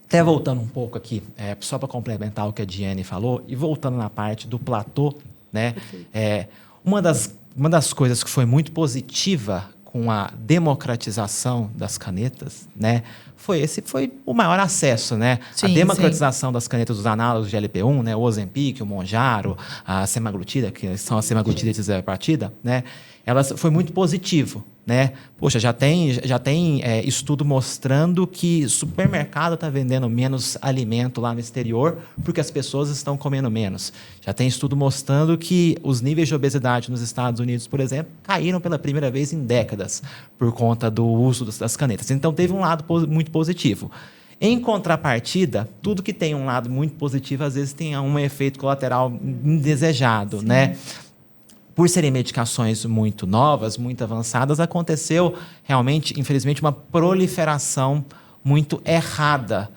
Até voltando um pouco aqui, só para complementar o que a Diane falou, e voltando na parte do platô, né? Uma das coisas que foi muito positiva com a democratização das canetas, né? Foi o maior acesso, né? Sim, a democratização das canetas dos análogos de GLP-1, né? O Ozempic, o Mounjaro, a semaglutida, que são as semaglutidas de zebraprotida, né? Foi muito positivo, né? Poxa, já tem estudo mostrando que supermercado está vendendo menos alimento lá no exterior porque as pessoas estão comendo menos. Já tem estudo mostrando que os níveis de obesidade nos Estados Unidos, por exemplo, caíram pela primeira vez em décadas por conta do uso das canetas. Então, teve um lado muito positivo. Em contrapartida, tudo que tem um lado muito positivo, às vezes tem um efeito colateral indesejado, né? Por serem medicações muito novas, muito avançadas, aconteceu realmente, infelizmente, uma proliferação muito errada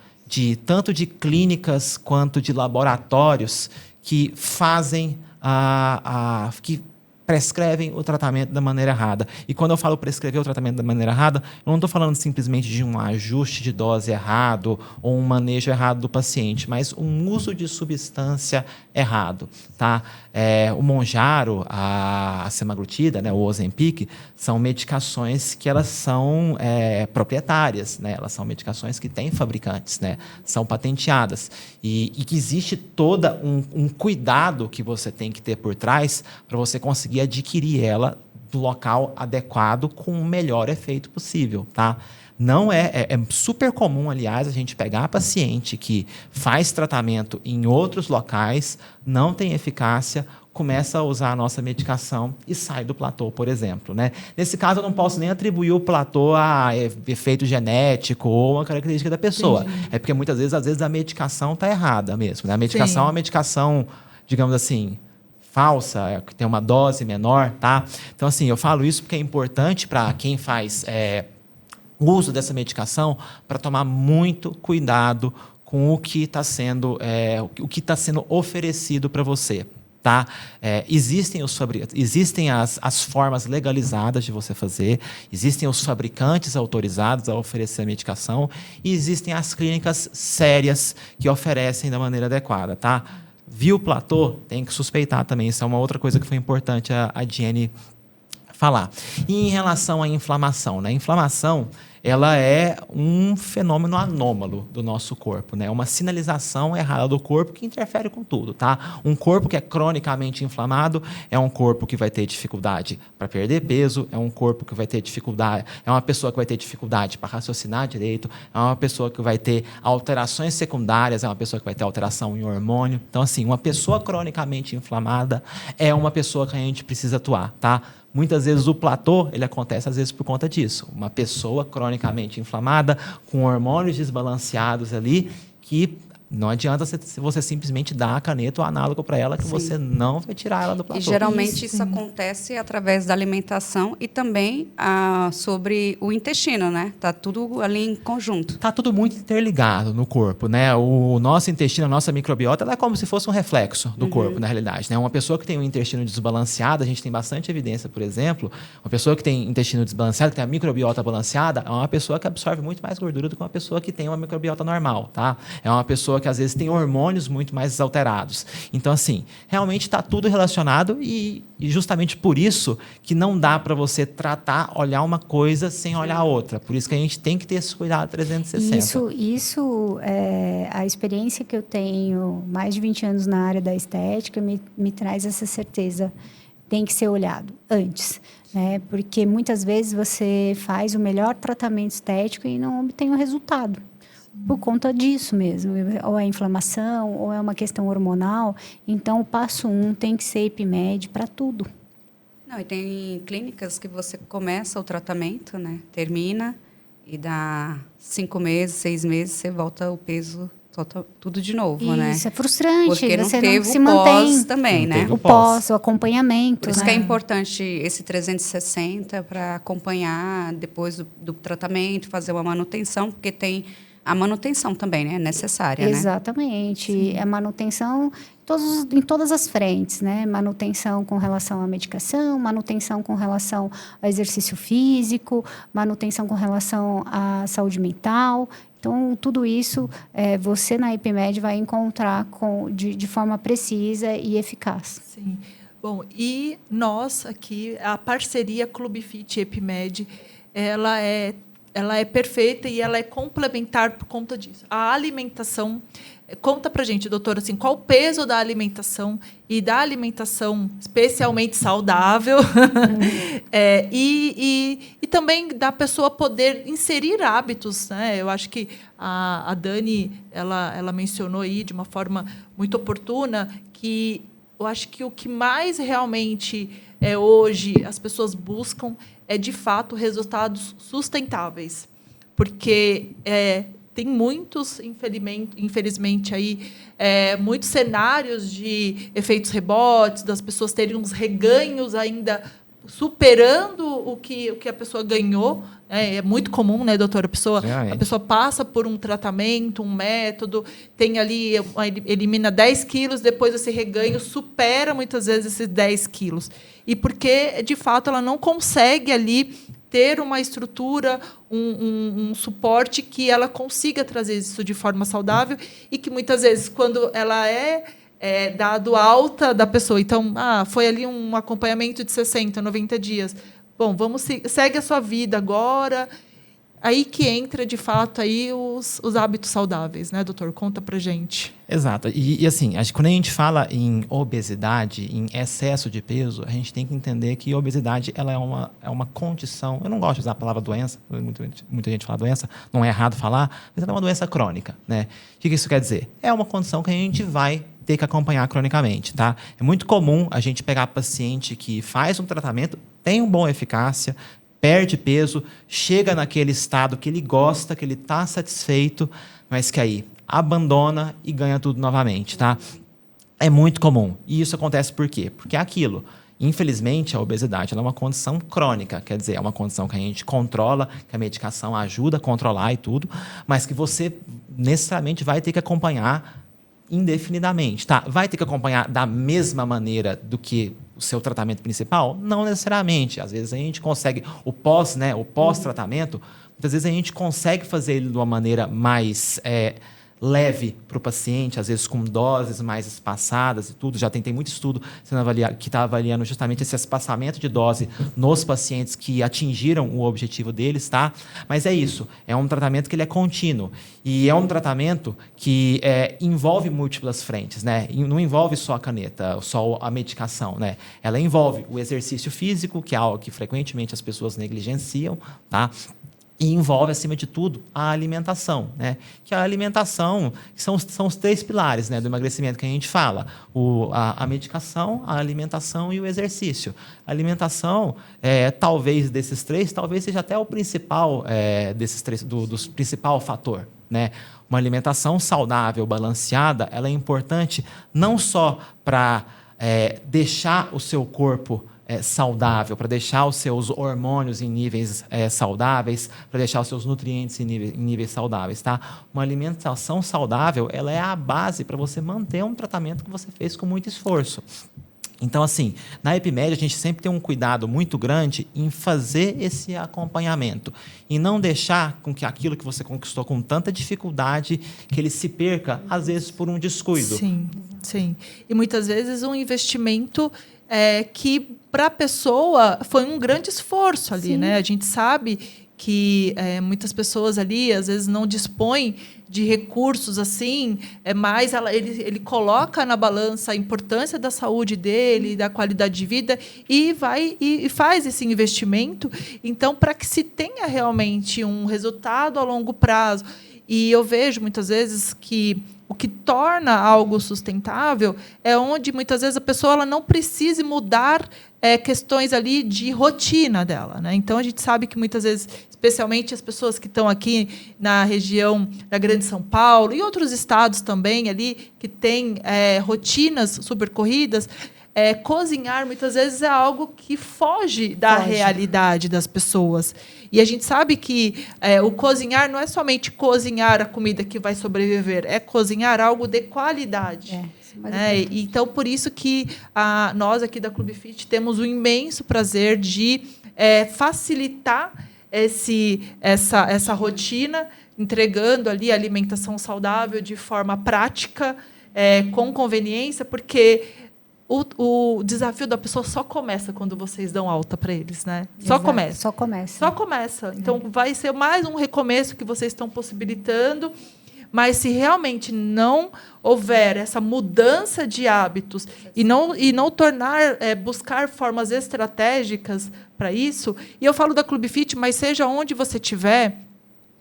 tanto de clínicas quanto de laboratórios que fazem que prescrevem o tratamento da maneira errada. E quando eu falo prescrever o tratamento da maneira errada, eu não estou falando simplesmente de um ajuste de dose errado ou um manejo errado do paciente, mas um uso de substância errado. Tá? O Mounjaro, a semaglutida, né, o Ozempic, são medicações que elas são proprietárias, né? Elas são medicações que têm fabricantes, né? São patenteadas. E que existe todo um cuidado que você tem que ter por trás para você conseguir adquirir ela do local adequado com o melhor efeito possível, tá? Não é super comum, aliás, a gente pegar paciente que faz tratamento em outros locais, não tem eficácia, começa a usar a nossa medicação e sai do platô, por exemplo, né? Nesse caso, eu não posso nem atribuir o platô a efeito genético ou uma característica da pessoa. Entendi. É porque muitas vezes, a medicação está errada mesmo, né? A medicação é uma medicação, digamos assim, falsa, que tem uma dose menor, tá? Então, assim, eu falo isso porque é importante para quem faz o uso dessa medicação para tomar muito cuidado com o que está sendo oferecido para você. Tá? Existem as formas legalizadas de você fazer, existem os fabricantes autorizados a oferecer a medicação e existem as clínicas sérias que oferecem da maneira adequada. Tá? Viu o platô? Tem que suspeitar também. Isso é uma outra coisa que foi importante a Diane falar. E em relação à inflamação, né? A inflamação, ela é um fenômeno anômalo do nosso corpo, né? Uma sinalização errada do corpo que interfere com tudo, tá? Um corpo que é cronicamente inflamado é um corpo que vai ter dificuldade para perder peso, é um corpo que vai ter dificuldade, é uma pessoa que vai ter dificuldade para raciocinar direito, é uma pessoa que vai ter alterações secundárias, é uma pessoa que vai ter alteração em hormônio. Então, assim, uma pessoa cronicamente inflamada é uma pessoa que a gente precisa atuar, tá? Muitas vezes o platô, ele acontece às vezes por conta disso. Uma pessoa cronicamente inflamada, com hormônios desbalanceados ali, que não adianta você simplesmente dar a caneta ou análogo para ela, que você não vai tirar ela do platô. E geralmente isso acontece através da alimentação e também sobre o intestino, né? Tá tudo ali em conjunto. Tá tudo muito interligado no corpo, né? O nosso intestino, a nossa microbiota, ela é como se fosse um reflexo do corpo, na realidade, né? Uma pessoa que tem um intestino desbalanceado, a gente tem bastante evidência, por exemplo, uma pessoa que tem intestino desbalanceado, que tem a microbiota balanceada, é uma pessoa que absorve muito mais gordura do que uma pessoa que tem uma microbiota normal, tá? É uma pessoa que às vezes tem hormônios muito mais alterados. Então, assim, realmente está tudo relacionado e justamente por isso que não dá para você olhar uma coisa sem olhar a outra. Por isso que a gente tem que ter esse cuidado 360. Isso a experiência que eu tenho, mais de 20 anos na área da estética, me traz essa certeza. Tem que ser olhado antes, né? Porque muitas vezes você faz o melhor tratamento estético e não obtém o resultado. Por conta disso mesmo, ou é inflamação, ou é uma questão hormonal. Então, o passo 1 tem que ser IPMED para tudo. Não, e tem clínicas que você começa o tratamento, né? Termina e dá 5 meses, 6 meses, você volta o peso tudo de novo, né? Isso é frustrante. Porque não você teve não se o mantém. pós também, né? O pós, o acompanhamento. Por isso né? que é importante esse 360 para acompanhar depois do tratamento, fazer uma manutenção, porque tem a manutenção também, né? É necessária, Exatamente. né? É manutenção em todas as frentes, né? Manutenção com relação à medicação, manutenção com relação ao exercício físico, manutenção com relação à saúde mental. Então, tudo isso você na IPMED vai encontrar de forma precisa e eficaz. Sim. Bom, e nós aqui, a parceria Clube Fit e IPMED, ela é perfeita e ela é complementar por conta disso. A alimentação, conta pra gente, doutora, assim, qual o peso da alimentação e da alimentação especialmente saudável e também da pessoa poder inserir hábitos, né? Eu acho que a Dani, ela mencionou aí de uma forma muito oportuna que eu acho que o que mais realmente hoje as pessoas buscam é, de fato, resultados sustentáveis. Porque tem muitos, infelizmente, aí, muitos cenários de efeitos rebotes, das pessoas terem uns reganhos ainda superando o que a pessoa ganhou. É muito comum, né, doutora? A pessoa passa por um tratamento, um método, tem ali, elimina 10 quilos, depois esse reganho supera muitas vezes esses 10 quilos. E porque, de fato, ela não consegue ali ter uma estrutura, um suporte que ela consiga trazer isso de forma saudável e que, muitas vezes, quando ela dado alta da pessoa, então, foi ali um acompanhamento de 60, 90 dias. Bom, segue a sua vida agora. Aí que entra, de fato, aí os hábitos saudáveis, né, doutor? Conta pra gente. Exato. E assim, quando a gente fala em obesidade, em excesso de peso, a gente tem que entender que a obesidade ela é uma condição. Eu não gosto de usar a palavra doença, muita gente fala doença, não é errado falar, mas ela é uma doença crônica, né? O que isso quer dizer? É uma condição que a gente vai ter que acompanhar cronicamente, tá? É muito comum a gente pegar paciente que faz um tratamento, tem uma boa eficácia, perde peso, chega naquele estado que ele gosta, que ele está satisfeito, mas que aí abandona e ganha tudo novamente, tá? É muito comum. E isso acontece por quê? Porque é aquilo. Infelizmente, a obesidade ela é uma condição crônica, quer dizer, é uma condição que a gente controla, que a medicação ajuda a controlar e tudo, mas que você necessariamente vai ter que acompanhar indefinidamente, tá? Vai ter que acompanhar da mesma maneira do que o seu tratamento principal? Não necessariamente. Às vezes a gente consegue o pós-tratamento, muitas vezes a gente consegue fazer ele de uma maneira mais leve para o paciente, às vezes com doses mais espaçadas e tudo. Já tem muito estudo que está avaliando justamente esse espaçamento de dose nos pacientes que atingiram o objetivo deles, tá? Mas é isso, é um tratamento que ele é contínuo e é um tratamento que envolve múltiplas frentes, né? E não envolve só a caneta, só a medicação, né? Ela envolve o exercício físico, que é algo que frequentemente as pessoas negligenciam, tá? E envolve, acima de tudo, a alimentação, né? Que a alimentação são os 3 pilares, né, do emagrecimento que a gente fala. A medicação, a alimentação e o exercício. A alimentação, talvez desses 3, talvez seja até o principal desses 3, dos principal fator, né? Uma alimentação saudável, balanceada, ela é importante não só para deixar o seu corpo saudável, para deixar os seus hormônios em níveis saudáveis, para deixar os seus nutrientes em níveis saudáveis, tá? Uma alimentação saudável, ela é a base para você manter um tratamento que você fez com muito esforço. Então, assim, na EpiMed, a gente sempre tem um cuidado muito grande em fazer esse acompanhamento e não deixar com que aquilo que você conquistou com tanta dificuldade, que ele se perca, às vezes, por um descuido. Sim, sim. E muitas vezes um investimento que, para a pessoa, foi um grande esforço ali, né? A gente sabe que muitas pessoas ali, às vezes, não dispõem de recursos assim, mas ele coloca na balança a importância da saúde dele, da qualidade de vida, e vai e faz esse investimento. Então, para que se tenha realmente um resultado a longo prazo, e eu vejo muitas vezes que o que torna algo sustentável é onde, muitas vezes, a pessoa ela não precise mudar questões ali de rotina dela, né? Então, a gente sabe que, muitas vezes, especialmente as pessoas que estão aqui na região da Grande São Paulo e outros estados também, ali, que têm rotinas super corridas, cozinhar, muitas vezes, é algo que foge da realidade das pessoas. E a gente sabe que o cozinhar não é somente cozinhar a comida que vai sobreviver, é cozinhar algo de qualidade. Então, por isso que nós aqui da Clube Fit temos o imenso prazer de facilitar essa rotina, entregando ali alimentação saudável de forma prática, com conveniência, porque o desafio da pessoa só começa quando vocês dão alta para eles, né? Só começa. Só começa. Só começa. Então, vai ser mais um recomeço que vocês estão possibilitando, mas se realmente não houver essa mudança de hábitos e não tornar, buscar formas estratégicas para isso, e eu falo da Clube Fit, mas seja onde você estiver,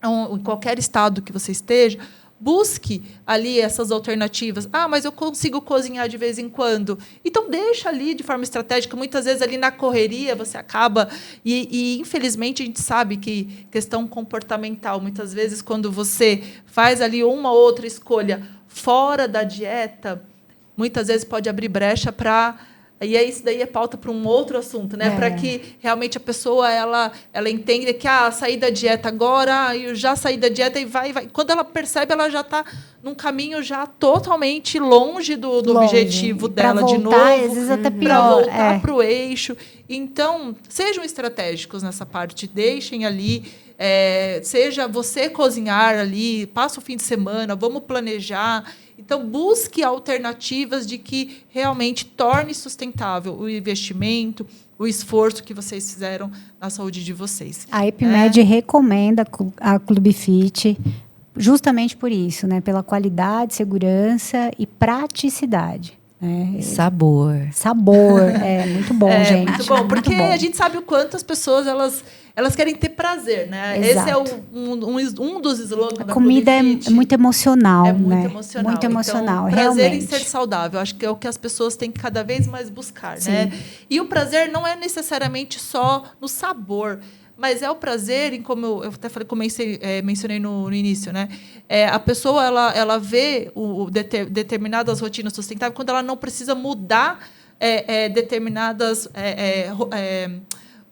em qualquer estado que você esteja, busque ali essas alternativas. Mas eu consigo cozinhar de vez em quando. Então, deixa ali de forma estratégica. Muitas vezes, ali na correria, você acaba... E infelizmente, a gente sabe que questão comportamental, muitas vezes, quando você faz ali uma ou outra escolha fora da dieta, muitas vezes pode abrir brecha para E aí isso daí é pauta para um outro assunto, né? Para que realmente a pessoa ela entenda que sair da dieta agora, eu já saí da dieta e vai. Quando ela percebe, ela já está num caminho já totalmente longe do objetivo dela de novo. Às vezes até pior. Para voltar para o eixo. Então, sejam estratégicos nessa parte, deixem ali. Seja você cozinhar ali, passa o fim de semana, vamos planejar. Então, busque alternativas de que realmente torne sustentável o investimento, o esforço que vocês fizeram na saúde de vocês. A EpiMed recomenda a Clube Fit justamente por isso, né? Pela qualidade, segurança e praticidade. Sabor. Sabor, muito bom, gente. Muito bom, porque muito bom. A gente sabe o quanto as pessoas elas querem ter prazer, né? Exato. Esse é um dos slogans da comida Clube Fit. é muito emocional, É muito né? emocional. Muito emocional, então, prazer realmente. em ser saudável. Acho que é o que as pessoas têm que cada vez mais buscar, Sim. né? E o prazer não é necessariamente só no sabor, mas é o prazer em como eu até mencionei no início, né? A pessoa ela vê determinadas rotinas sustentáveis quando ela não precisa mudar determinadas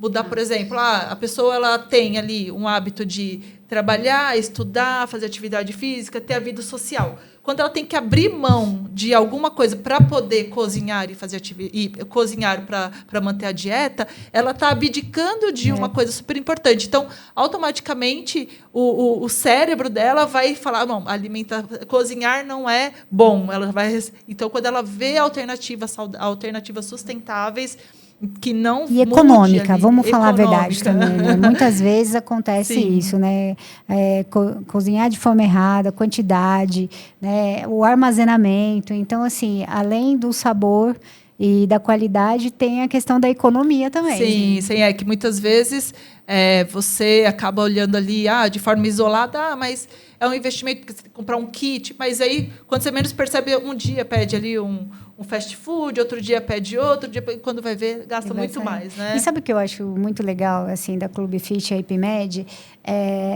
mudar, por exemplo, a pessoa ela tem ali um hábito de trabalhar, estudar, fazer atividade física, ter a vida social. Quando ela tem que abrir mão de alguma coisa para poder cozinhar e cozinhar para manter a dieta, ela está abdicando de uma coisa super importante. Então, automaticamente, o cérebro dela vai falar, não, cozinhar não é bom. Então, quando ela vê alternativas sustentáveis, que não e econômica, vamos falar a verdade também, né? Muitas vezes acontece isso, né? Cozinhar de forma errada, quantidade, né? O armazenamento. Então, assim, além do sabor e da qualidade, tem a questão da economia também. Sim, que muitas vezes você acaba olhando ali de forma isolada, mas é um investimento, porque você tem que comprar um kit, mas aí, quando você menos percebe, um dia pede ali um fast food, outro dia pede outro, quando vai ver, gasta muito mais, né? E sabe o que eu acho muito legal, assim, da Clube Fit e a EpiMed?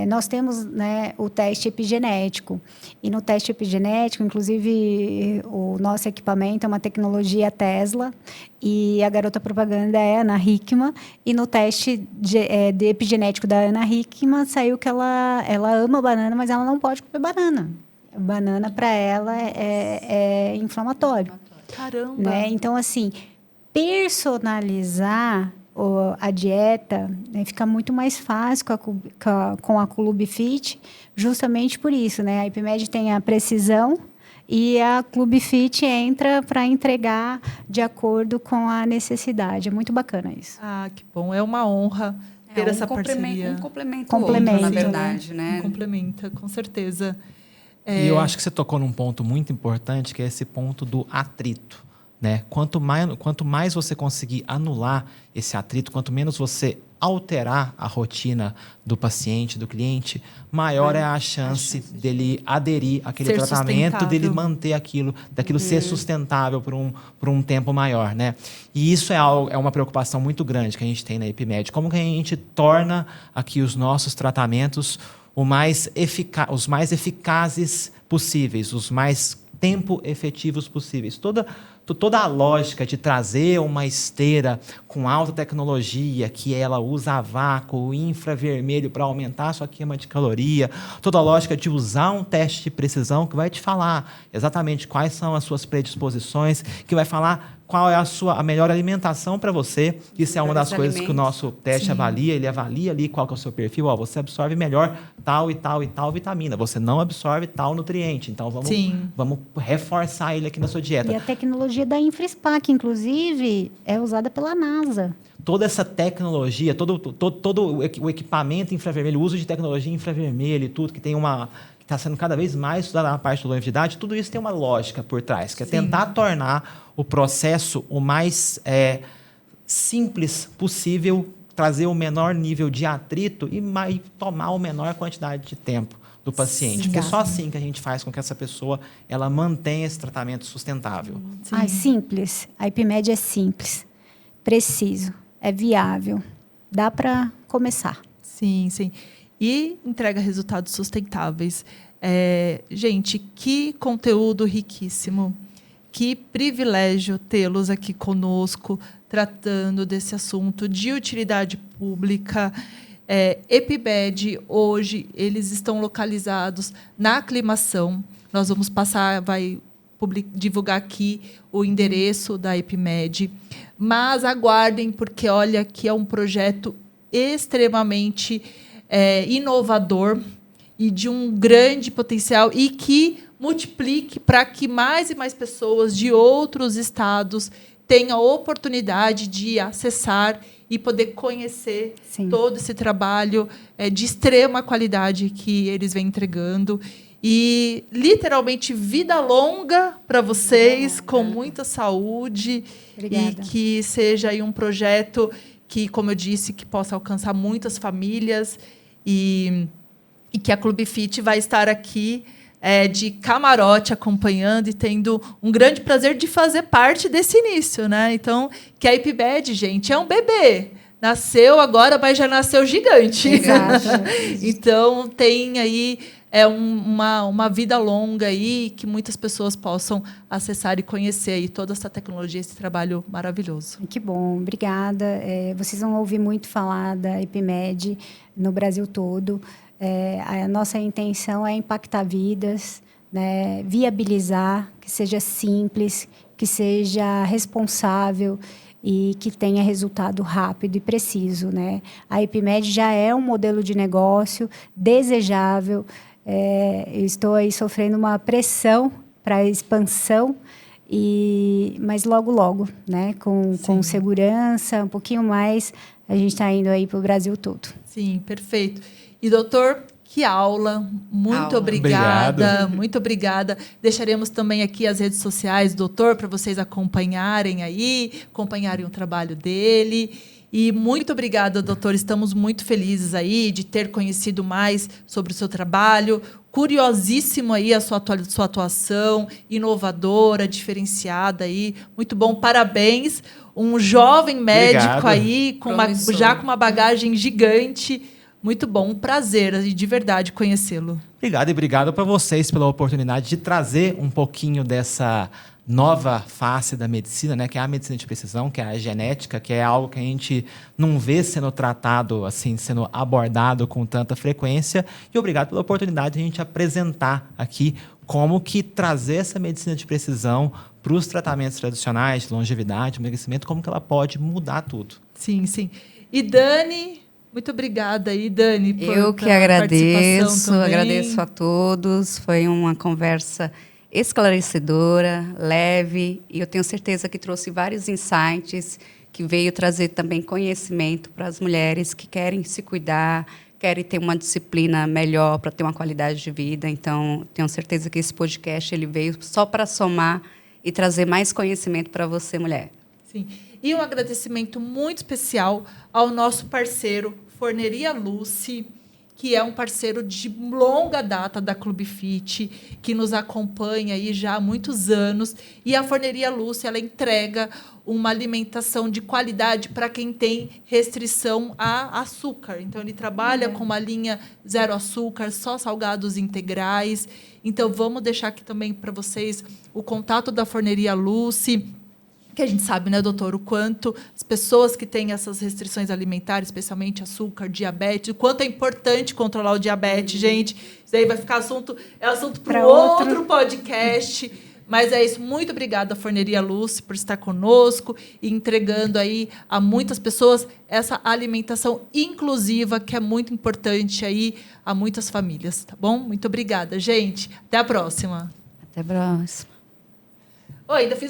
Nós temos, né, o teste epigenético. E no teste epigenético, inclusive, o nosso equipamento é uma tecnologia Tesla, e a garota propaganda é a Ana Hickman, e no teste de epigenético da Ana Hickman saiu que ela ama banana, mas ela não pode comer banana. Banana, para ela, é inflamatório. Caramba! Né? Então, assim, personalizar a dieta, né, fica muito mais fácil com a Clube Fit, justamente por isso, né? A EpiMed tem a precisão e a Clube Fit entra para entregar de acordo com a necessidade. É muito bacana isso. Que bom. É uma honra ter essa parceria. Complementa o outro, na verdade, né? Complementa, com certeza. E eu acho que você tocou num ponto muito importante, que é esse ponto do atrito. Né? Quanto mais você conseguir anular esse atrito, quanto menos você alterar a rotina do paciente, do cliente, maior é a chance dele aderir àquele tratamento, dele manter daquilo ser sustentável por um tempo maior. Né? E isso é uma preocupação muito grande que a gente tem na EpiMed. Como que a gente torna aqui os nossos tratamentos os mais eficazes possíveis, os mais tempo efetivos possíveis. Toda a lógica de trazer uma esteira com alta tecnologia, que ela usa a vácuo, infravermelho para aumentar a sua queima de caloria, toda a lógica de usar um teste de precisão que vai te falar exatamente quais são as suas predisposições, que vai falar qual é a melhor alimentação para você. Isso é uma das coisas que o nosso teste avalia. Ele avalia ali qual que é o seu perfil. Você absorve melhor tal e tal e tal vitamina. Você não absorve tal nutriente. Então, vamos reforçar ele aqui na sua dieta. E a tecnologia da InfraSpa, que inclusive é usada pela NASA. Toda essa tecnologia, todo o equipamento infravermelho, o uso de tecnologia infravermelho e tudo, que está sendo cada vez mais estudada na parte da longevidade, tudo isso tem uma lógica por trás, que é tentar tornar o processo o mais simples possível, trazer o menor nível de atrito e tomar a menor quantidade de tempo do paciente. Porque é só assim que a gente faz com que essa pessoa ela mantenha esse tratamento sustentável. Simples. A EpiMed é simples, preciso, é viável. Dá para começar. Sim. E entrega resultados sustentáveis. Gente, que conteúdo riquíssimo. Que privilégio tê-los aqui conosco, tratando desse assunto de utilidade pública. EPIMED, hoje, eles estão localizados na Aclimação. Nós vamos divulgar aqui o endereço da EPIMED. Mas aguardem, porque, olha, que é um projeto extremamente inovador e de um grande potencial e que multiplique para que mais e mais pessoas de outros estados tenham a oportunidade de acessar e poder conhecer Sim. todo esse trabalho de extrema qualidade que eles vêm entregando. E, literalmente, vida longa para vocês, com muita saúde. Obrigada. E que seja aí um projeto que, como eu disse, que possa alcançar muitas famílias e que a Clube Fit vai estar aqui de camarote acompanhando e tendo um grande prazer de fazer parte desse início, né? Então, que a EPIMED, gente, é um bebê. Nasceu agora, mas já nasceu gigante. Exato. Então, tem aí uma vida longa aí que muitas pessoas possam acessar e conhecer aí toda essa tecnologia, esse trabalho maravilhoso. Que bom, obrigada. Vocês vão ouvir muito falar da EPIMED no Brasil todo. A nossa intenção é impactar vidas, né, viabilizar, que seja simples, que seja responsável e que tenha resultado rápido e preciso, né? A EPIMED já é um modelo de negócio desejável. Eu estou aí sofrendo uma pressão para a expansão, mas logo, né, com segurança, um pouquinho mais, a gente está indo aí para o Brasil todo. Sim, perfeito. E, doutor, que aula. Muito obrigada. Obrigado. Muito obrigada. Deixaremos também aqui as redes sociais do doutor para vocês acompanharem o trabalho dele. E muito obrigada, doutor. Estamos muito felizes aí de ter conhecido mais sobre o seu trabalho. Curiosíssimo aí a sua atuação, inovadora, diferenciada aí. Muito bom, parabéns. Um jovem médico aí, já com uma bagagem gigante. Muito bom, um prazer de verdade conhecê-lo. Obrigado e obrigado para vocês pela oportunidade de trazer um pouquinho dessa nova face da medicina, né, que é a medicina de precisão, que é a genética, que é algo que a gente não vê sendo tratado, assim, sendo abordado com tanta frequência. E obrigado pela oportunidade de a gente apresentar aqui como que trazer essa medicina de precisão para os tratamentos tradicionais, de longevidade, emagrecimento, como que ela pode mudar tudo. Sim, sim. E Dani... Muito obrigada aí, Dani, por Eu que agradeço a todos. Foi uma conversa esclarecedora, leve, e eu tenho certeza que trouxe vários insights, que veio trazer também conhecimento para as mulheres que querem se cuidar, querem ter uma disciplina melhor para ter uma qualidade de vida. Então, tenho certeza que esse podcast ele veio só para somar e trazer mais conhecimento para você, mulher. Sim. E um agradecimento muito especial ao nosso parceiro, Forneria Lucy, que é um parceiro de longa data da Clube Fit, que nos acompanha aí já há muitos anos. E a Forneria Lucy, ela entrega uma alimentação de qualidade para quem tem restrição a açúcar. Então, ele trabalha com uma linha zero açúcar, só salgados integrais. Então, vamos deixar aqui também para vocês o contato da Forneria Lucy, que a gente sabe, né, doutor, o quanto as pessoas que têm essas restrições alimentares, especialmente açúcar, diabetes, o quanto é importante controlar o diabetes, gente. Isso aí vai ficar assunto para outro podcast. Mas é isso. Muito obrigada, Forneria Lucy, por estar conosco e entregando aí a muitas pessoas essa alimentação inclusiva, que é muito importante aí a muitas famílias, tá bom? Muito obrigada, gente. Até a próxima. Até a próxima. Ainda fiz